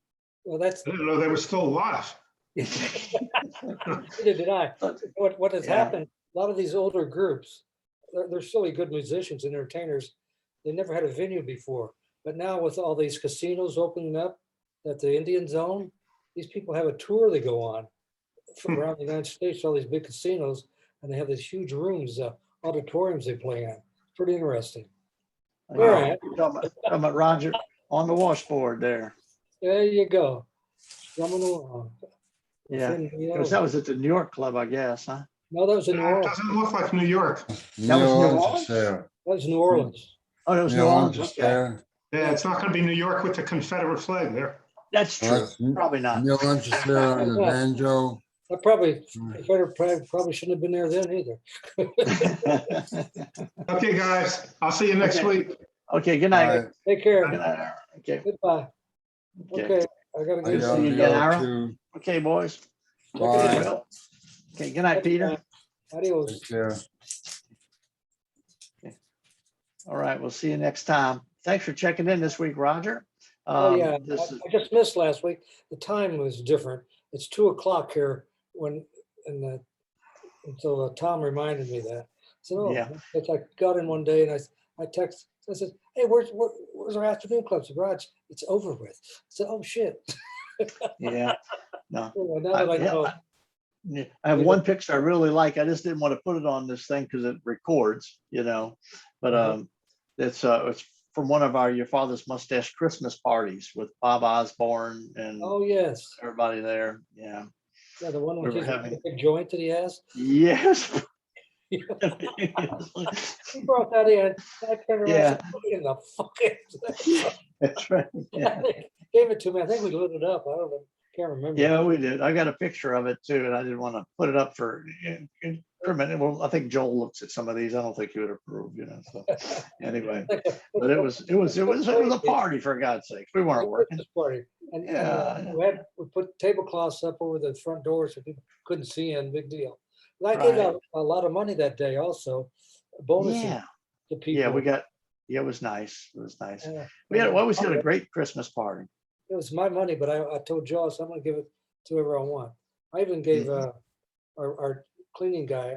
Speaker 8: Well, that's,
Speaker 9: I didn't know they were still alive.
Speaker 8: neither did I. What has
Speaker 1: Yeah.
Speaker 8: happened, a lot of these older groups, they're silly good musicians and entertainers. They never had a venue before, but now with all these casinos opening up at the Indian Zone, these people have a tour they go on from around the United States, all these big casinos, and they have these huge rooms, auditoriums they play in. Pretty interesting. All right,
Speaker 1: Talking about Roger on the washboard there.
Speaker 8: there you go. Coming along.
Speaker 1: Yeah,
Speaker 8: Friend,
Speaker 1: because that was at the New York Club, I guess, huh?
Speaker 8: No, that was in New
Speaker 9: It
Speaker 8: Orleans.
Speaker 9: doesn't look like New York.
Speaker 1: That was
Speaker 4: Neil
Speaker 1: New
Speaker 4: Armstrong
Speaker 1: Orleans?
Speaker 4: there.
Speaker 8: That was New Orleans.
Speaker 1: Oh, that was New
Speaker 4: Neil
Speaker 1: Orleans,
Speaker 4: Armstrong
Speaker 1: okay.
Speaker 4: there.
Speaker 9: Yeah, it's not gonna be New York with the Confederate flag there.
Speaker 1: That's true,
Speaker 4: That's-
Speaker 1: probably not.
Speaker 4: Neil Armstrong there on the banjo.
Speaker 8: I probably shouldn't have been there then either.
Speaker 9: Okay, guys, I'll see you next
Speaker 1: Okay.
Speaker 9: week.
Speaker 1: Okay, good
Speaker 4: All
Speaker 1: night.
Speaker 4: right.
Speaker 8: Take care.
Speaker 1: Good night, Aaron. Okay,
Speaker 8: Goodbye.
Speaker 1: okay,
Speaker 8: Okay, I gotta
Speaker 4: I
Speaker 1: Good to
Speaker 8: go.
Speaker 1: see
Speaker 4: love
Speaker 1: you
Speaker 4: you
Speaker 1: again,
Speaker 4: all
Speaker 1: Ira.
Speaker 4: too.
Speaker 1: okay, boys.
Speaker 4: Bye.
Speaker 1: Well, okay, good night, Peter.
Speaker 8: Adios.
Speaker 4: Take care.
Speaker 1: All right, we'll see you next time. Thanks for checking in this week, Roger.
Speaker 8: Oh, yeah,
Speaker 1: This is,
Speaker 8: I just missed last week. The time was different. It's 2:00 here until Tom reminded me that. So,
Speaker 1: Yeah.
Speaker 8: but I got in one day and I texted, I said, hey, where's our afternoon club? So Raj, it's over with. I said, oh, shit.
Speaker 1: yeah, no.
Speaker 8: Well, now that I
Speaker 1: Yeah,
Speaker 8: know,
Speaker 1: Yeah, I have one picture I really like. I just didn't want to put it on this thing because it records, but
Speaker 8: Mhm.
Speaker 1: it's from one of your father's mustache Christmas parties with Bob Osborne and
Speaker 8: oh, yes.
Speaker 1: everybody there. Yeah.
Speaker 8: Yeah, the one
Speaker 1: We
Speaker 8: with
Speaker 1: were
Speaker 8: his
Speaker 1: having-
Speaker 8: big joint that he has.
Speaker 1: Yes.
Speaker 8: He brought that in. I turned around
Speaker 1: Yeah.
Speaker 8: and said, "What in the fuck?"
Speaker 1: That's right. Yeah.
Speaker 8: Gave it to me. I think we lit it up. I don't know. Can't remember.
Speaker 1: Yeah, we did. I got a picture of it too, and I didn't want to put it up for a minute. Well, I think Joel looks at some of these. I don't think he would approve, So anyway, but it was a party for God's sakes. We weren't working.
Speaker 8: Christmas party. And
Speaker 1: Yeah.
Speaker 8: we put tablecloths up over the front door so people couldn't see in. Big deal. And I gave
Speaker 1: Right.
Speaker 8: out a lot of money that day also. Bonuses
Speaker 1: Yeah.
Speaker 8: to people.
Speaker 1: Yeah, it was nice. It was nice.
Speaker 8: Yeah.
Speaker 1: We always had a great Christmas party.
Speaker 8: It was my money, but I told Josh I'm gonna give it to whoever I want. I even gave our cleaning guy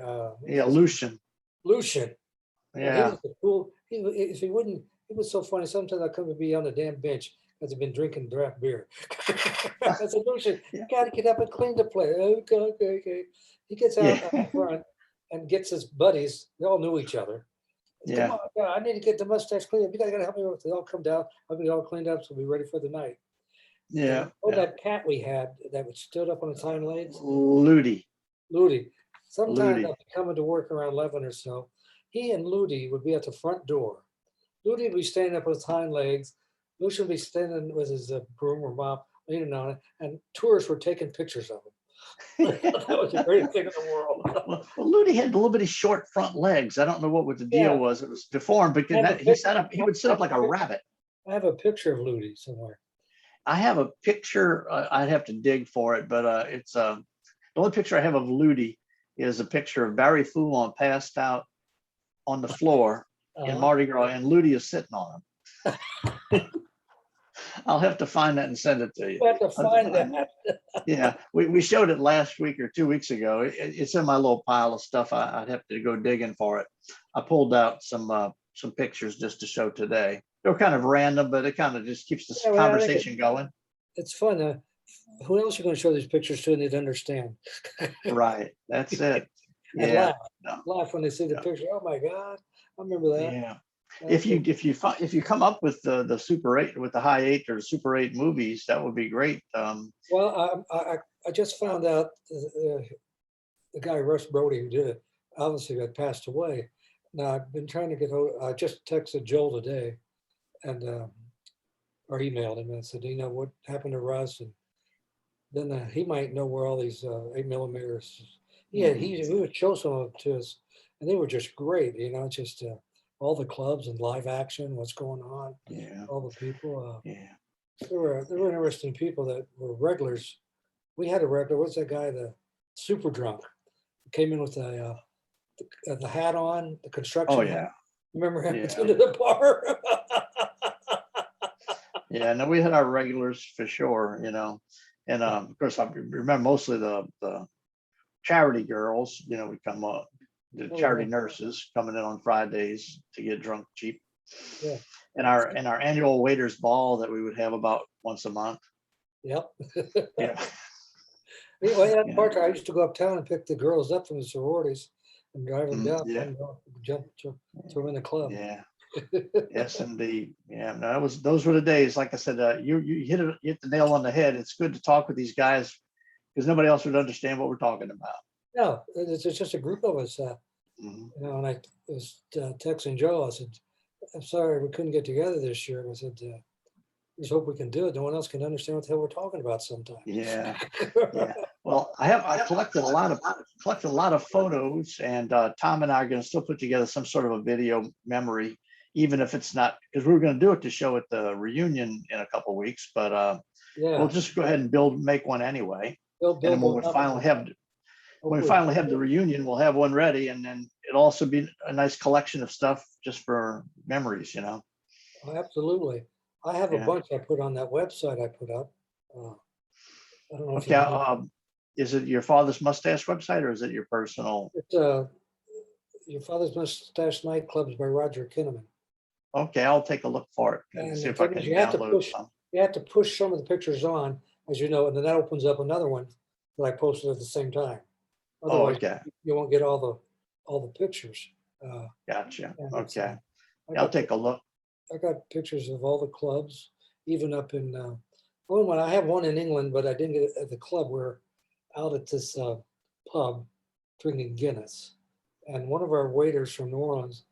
Speaker 1: Yeah, Lucian.
Speaker 8: Lucian. And he
Speaker 1: Yeah.
Speaker 8: was a cool. If he wouldn't, it was so funny. Sometimes I couldn't be on the damn bench because I've been drinking draft beer. I said, Lucian, you gotta get up and clean the place. Okay. He gets out
Speaker 1: Yeah.
Speaker 8: front and gets his buddies. They all knew each other.
Speaker 1: Yeah.
Speaker 8: Come on, I need to get the mustache cleaned up. You gotta help me with it. They all come down. I'll be all cleaned up, so we'll be ready for the night.
Speaker 1: Yeah.
Speaker 8: Oh, that cat we had that was stood up on its hind legs,
Speaker 1: Ludi.
Speaker 8: Ludi. Sometimes
Speaker 1: Ludi.
Speaker 8: I'd be coming to work around 11 or so. He and Ludi would be at the front door. Ludi would be standing up on his hind legs. Lucian would be standing with his broom or mop, leaning on it, and tourists were taking pictures of him. That was the greatest thing in the world.
Speaker 1: Well, Ludi had a little bitty short front legs. I don't know what the deal
Speaker 8: Yeah.
Speaker 1: was. It was deformed because
Speaker 8: Had a
Speaker 1: he would sit up like a rabbit.
Speaker 8: I have a picture of Ludi somewhere.
Speaker 1: I have a picture. I'd have to dig for it, but it's the only picture I have of Ludi is a picture of Barry Foulon passed out on the floor, in Mardi Gras, and Ludi is sitting on him. I'll have to find that and send it to you.
Speaker 8: You have to find that.
Speaker 1: Yeah, we showed it last week or 2 weeks ago. It's in my little pile of stuff. I'd have to go digging for it. I pulled out some pictures just to show today. They're kind of random, but it kind of just keeps the
Speaker 8: Yeah, well, I think
Speaker 1: conversation going.
Speaker 8: It's fun. Who else are you going to show these pictures to and they'd understand?
Speaker 1: Right, that's it.
Speaker 8: And
Speaker 1: Yeah,
Speaker 8: laugh,
Speaker 1: no.
Speaker 8: laugh when they see the
Speaker 1: Yeah.
Speaker 8: picture. Oh my God, I remember that.
Speaker 1: Yeah. If you come up with the Super 8, with the high 8 or Super 8 movies, that would be great.
Speaker 8: Well, I just found out the guy Russ Brody who did it obviously had passed away. Now I've been trying to get hold. I just texted Joel today, and or emailed him and said, you know what happened to Russ, and then he might know where all these 8mm. Yeah, he would show some of it to us, and they were just great. You know, just all the clubs and live action, what's going on,
Speaker 1: Yeah,
Speaker 8: all the people.
Speaker 1: yeah.
Speaker 8: There were interesting people that were regulars. We had a regular. What's that guy? The super drunk came in with the hat on, the construction.
Speaker 1: Oh,
Speaker 8: hat.
Speaker 1: yeah.
Speaker 8: Remember him
Speaker 1: Yeah.
Speaker 8: into the bar?
Speaker 1: Yeah, no, we had our regulars for sure, and of course, I remember mostly the charity girls, would come up, the
Speaker 8: Oh,
Speaker 1: charity
Speaker 8: yeah.
Speaker 1: nurses coming in on Fridays to get drunk cheap.
Speaker 8: Yeah.
Speaker 1: And our annual waiters ball that we would have about once a month.
Speaker 8: Yep.
Speaker 1: Yeah.
Speaker 8: Anyway, that
Speaker 1: Yeah.
Speaker 8: part, I used to go uptown and pick the girls up from the sororities and drive them down,
Speaker 1: Yeah.
Speaker 8: and jump to throw in the club.
Speaker 1: Yeah. Yes, indeed. Yeah, no, those were the days. Like I said, you hit the nail on the head. It's good to talk with these guys because nobody else would understand what we're talking about.
Speaker 8: No, it's just a group of us.
Speaker 1: Mhm.
Speaker 8: And I was texting Joe. I said, "I'm sorry we couldn't get together this year." I said, "Just hope we can do it. No one else can understand what the hell we're talking about sometimes."
Speaker 1: Yeah. Yeah. Well, I collected a lot of photos, and Tom and I are going to still put together some sort of a video memory, even if it's not, because we were going to do it to show at the reunion in a couple of weeks, but
Speaker 8: Yeah.
Speaker 1: we'll just go ahead and make one anyway.
Speaker 8: Bill,
Speaker 1: And then when we finally have the reunion, we'll have one ready, and then it'll also be a nice collection of stuff just for memories,
Speaker 8: Oh, absolutely. I have a
Speaker 1: Yeah.
Speaker 8: bunch I put on that website I put up. I don't know if
Speaker 1: Okay,
Speaker 8: you know.
Speaker 1: is it your father's mustache website or is it your personal?
Speaker 8: It's Your Father's Mustache Nightclubs by Roger Kinnaman.
Speaker 1: Okay, I'll take a look for it and
Speaker 8: And
Speaker 1: see
Speaker 8: the
Speaker 1: if I
Speaker 8: thing
Speaker 1: can
Speaker 8: is, you have to
Speaker 1: download
Speaker 8: push,
Speaker 1: some.
Speaker 8: you have to push some of the pictures on, as you know, and then that opens up another one that I posted at the same time.
Speaker 1: Oh,
Speaker 8: Otherwise,
Speaker 1: okay,
Speaker 8: you won't get all the pictures.
Speaker 1: gotcha.
Speaker 8: And it's,
Speaker 1: Okay,
Speaker 8: I
Speaker 1: I'll
Speaker 8: got
Speaker 1: take a look.
Speaker 8: I got pictures of all the clubs, even up in, I have one in England, but I didn't get it at the club. We're out at this pub drinking Guinness. And one of our waiters from New Orleans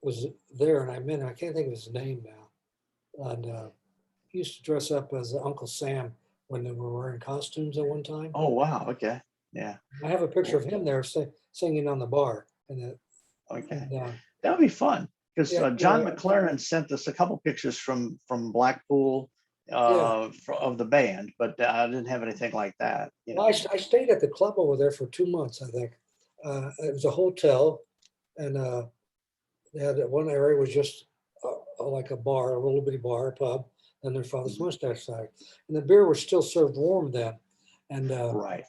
Speaker 8: was there, and I can't think of his name now. And he used to dress up as Uncle Sam when they were wearing costumes at one time.
Speaker 1: Oh, wow, okay, yeah,
Speaker 8: I have a picture of him there singing on the bar. And,
Speaker 1: okay.
Speaker 8: and
Speaker 1: That would be fun, because
Speaker 8: Yeah,
Speaker 1: John
Speaker 8: yeah.
Speaker 1: McLaren sent us a couple pictures from Blackpool
Speaker 8: Yeah.
Speaker 1: of the band, but I didn't have anything like that.
Speaker 8: well, I stayed at the club over there for 2 months, I think. It was a hotel, and they had one area was just like a bar, a little bitty bar, a pub, and their Father's Mustache side. And the beer was still served warm then. And
Speaker 1: Right.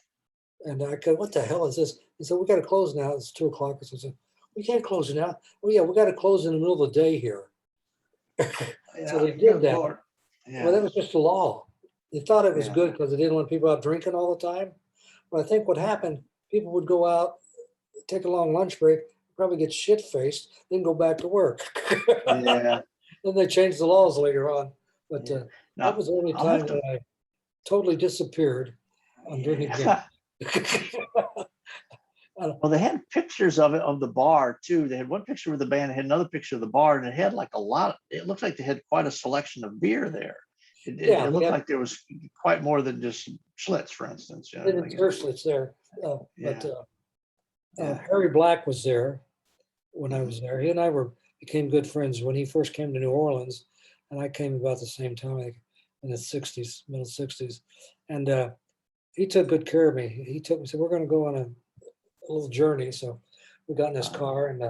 Speaker 8: and I go, "What the hell is this?" He said, "We got to close now. It's 2:00." I said, "We can't close it now." "Oh yeah, we got to close in the middle of the day here." So they did that.
Speaker 1: Lord.
Speaker 8: Well, that
Speaker 1: Yeah,
Speaker 8: was just the law. They thought it was
Speaker 1: Yeah.
Speaker 8: good because they didn't want people out drinking all the time. But I think what happened, people would go out, take a long lunch break, probably get shit faced, then go back to work.
Speaker 1: yeah.
Speaker 8: Then they changed the laws later on. But
Speaker 1: Yeah.
Speaker 8: that was the only
Speaker 1: I'll have
Speaker 8: time that I totally disappeared on drinking
Speaker 1: Yeah. Well, they had pictures of it, of the bar too. They had one picture of the band, they had another picture of the bar, and it had like it looked like they had quite a selection of beer there.
Speaker 8: Yeah,
Speaker 1: It looked
Speaker 8: yeah.
Speaker 1: like there was quite more than just Schlitz, for instance.
Speaker 8: They didn't serve Schlitz there. But
Speaker 1: Yeah.
Speaker 8: Harry Black was there when I
Speaker 1: Mhm.
Speaker 8: was there. He and I became good friends when he first came to New Orleans, and I came about the same time, like in the '60s, middle '60s. And he took good care of me. He took me, said, "We're going to go on a little journey." So we got in his car, and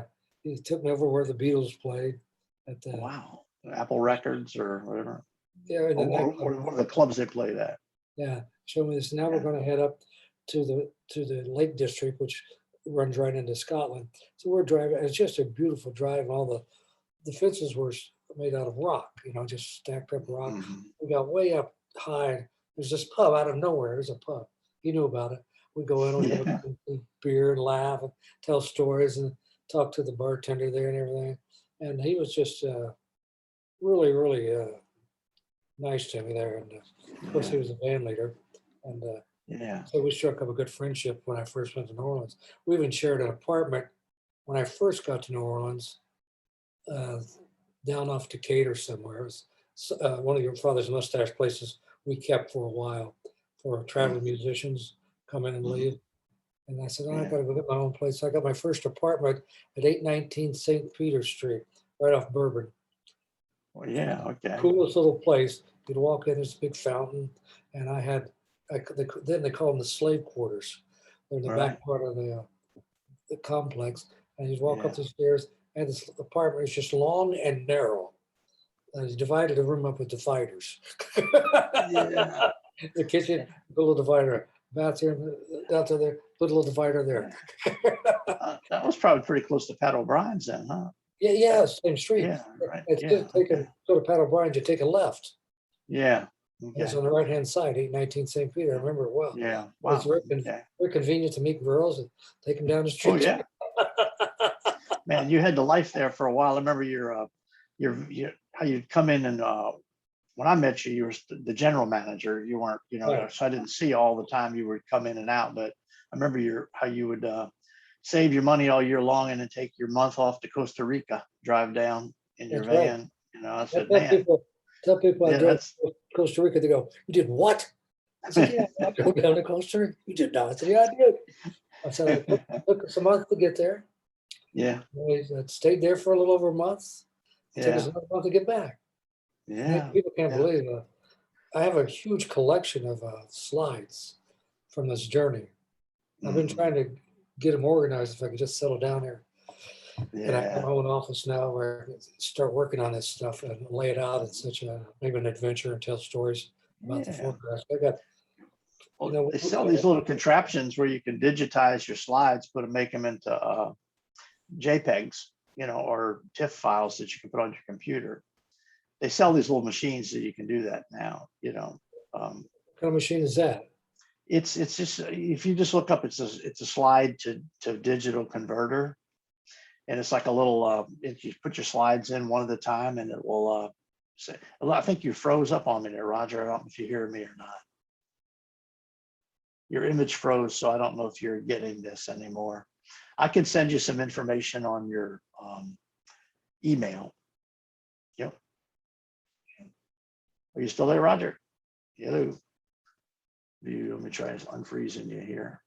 Speaker 8: he took me over where the Beatles played at the,
Speaker 1: Wow, Apple Records or whatever.
Speaker 8: yeah, in the
Speaker 1: Or
Speaker 8: nightclub.
Speaker 1: one of the clubs they played at.
Speaker 8: Yeah, showed me this. Now we're
Speaker 1: Yeah.
Speaker 8: gonna head up to the Lake District, which runs right into Scotland. So we're driving, it's just a beautiful drive, and all the fences were made out of rock, just stacked up rock.
Speaker 1: Mhm.
Speaker 8: We got way up high. There's this pub out of nowhere. There's a pub. He knew about it. We go in, we have
Speaker 1: Yeah.
Speaker 8: a beer and laugh and tell stories and talk to the bartender there and everything. And he was just really, really nice to me there. And of course, he was a band leader. And
Speaker 1: Yeah.
Speaker 8: so we struck up a good friendship when I first went to New Orleans. We even shared an apartment when I first got to New Orleans, down off Decatur somewhere. It was one of your father's mustache places we kept for a while for traveling musicians come in and
Speaker 1: Mhm.
Speaker 8: leave. And I said, oh, I
Speaker 1: Yeah.
Speaker 8: got to go get my own place. So I got my first apartment at 819 St. Peter Street, right off Bourbon.
Speaker 1: Well, yeah, okay.
Speaker 8: Coolest little place. You'd walk in, there's a big fountain, and then they call them the slave quarters. They're in the
Speaker 1: Right.
Speaker 8: back part of the complex, and you'd walk up
Speaker 1: Yeah.
Speaker 8: the stairs, and this apartment is just long and narrow. You divided the room up with dividers.
Speaker 1: Yeah.
Speaker 8: The kitchen, put a little divider, bathroom, out to there, put a little divider there.
Speaker 1: That was probably pretty close to Pat O'Brien's then, huh?
Speaker 8: Yeah, same street.
Speaker 1: Yeah, right.
Speaker 8: It's
Speaker 1: Yeah.
Speaker 8: just taking,
Speaker 1: Okay.
Speaker 8: go to Pat O'Brien's, you take a left.
Speaker 1: Yeah.
Speaker 8: And it's
Speaker 1: Okay.
Speaker 8: on the right-hand side, 819 St. Peter. I remember it well.
Speaker 1: Yeah.
Speaker 8: It's
Speaker 1: Wow.
Speaker 8: very,
Speaker 1: Okay.
Speaker 8: very convenient to meet girls and take them down the street.
Speaker 1: Oh, yeah. Man, you had the life there for a while. I remember how you'd come in and when I met you, you were the general manager. You weren't,
Speaker 8: Right.
Speaker 1: so I didn't see you all the time. You would come in and out, but I remember how you would save your money all year long and then take your month off to Costa Rica, drive down in your
Speaker 8: That's right.
Speaker 1: van. I
Speaker 8: I
Speaker 1: said,
Speaker 8: tell
Speaker 1: man,
Speaker 8: people I
Speaker 1: yeah,
Speaker 8: drove
Speaker 1: that's
Speaker 8: to Costa Rica, they go, you did what? I said, yeah, I drove down to Costa Rica. You did not. I said, yeah, I did. I said, it took us a month to get there.
Speaker 1: yeah,
Speaker 8: We stayed there for a little over a month. It took us
Speaker 1: yeah,
Speaker 8: another month to get back.
Speaker 1: yeah.
Speaker 8: People can't
Speaker 1: yeah.
Speaker 8: believe it. I have a huge collection of slides from this journey. I've been
Speaker 1: Mhm.
Speaker 8: trying to get them organized if I could just settle down here. And I have
Speaker 1: Yeah.
Speaker 8: my own office now where I can start working on this stuff and lay it out in such maybe an adventure and tell stories about the
Speaker 1: Yeah.
Speaker 8: photographs. I got,
Speaker 1: Well, they sell these little contraptions where you can digitize your slides, make them into JPEGs, or TIFF files that you can put on your computer. They sell these little machines that you can do that now.
Speaker 8: what kind of machine is that?
Speaker 1: It's just if you just look up, it's a slide to digital converter, and it's like a little. You put your slides in one at a time, and it will say. I think you froze up on me there, Roger. I don't know if you hear me or not. Your image froze, so I don't know if you're getting this anymore. I can send you some information on your email. Yep. Are you still there, Roger? Hello. Let me try unfreezing you here.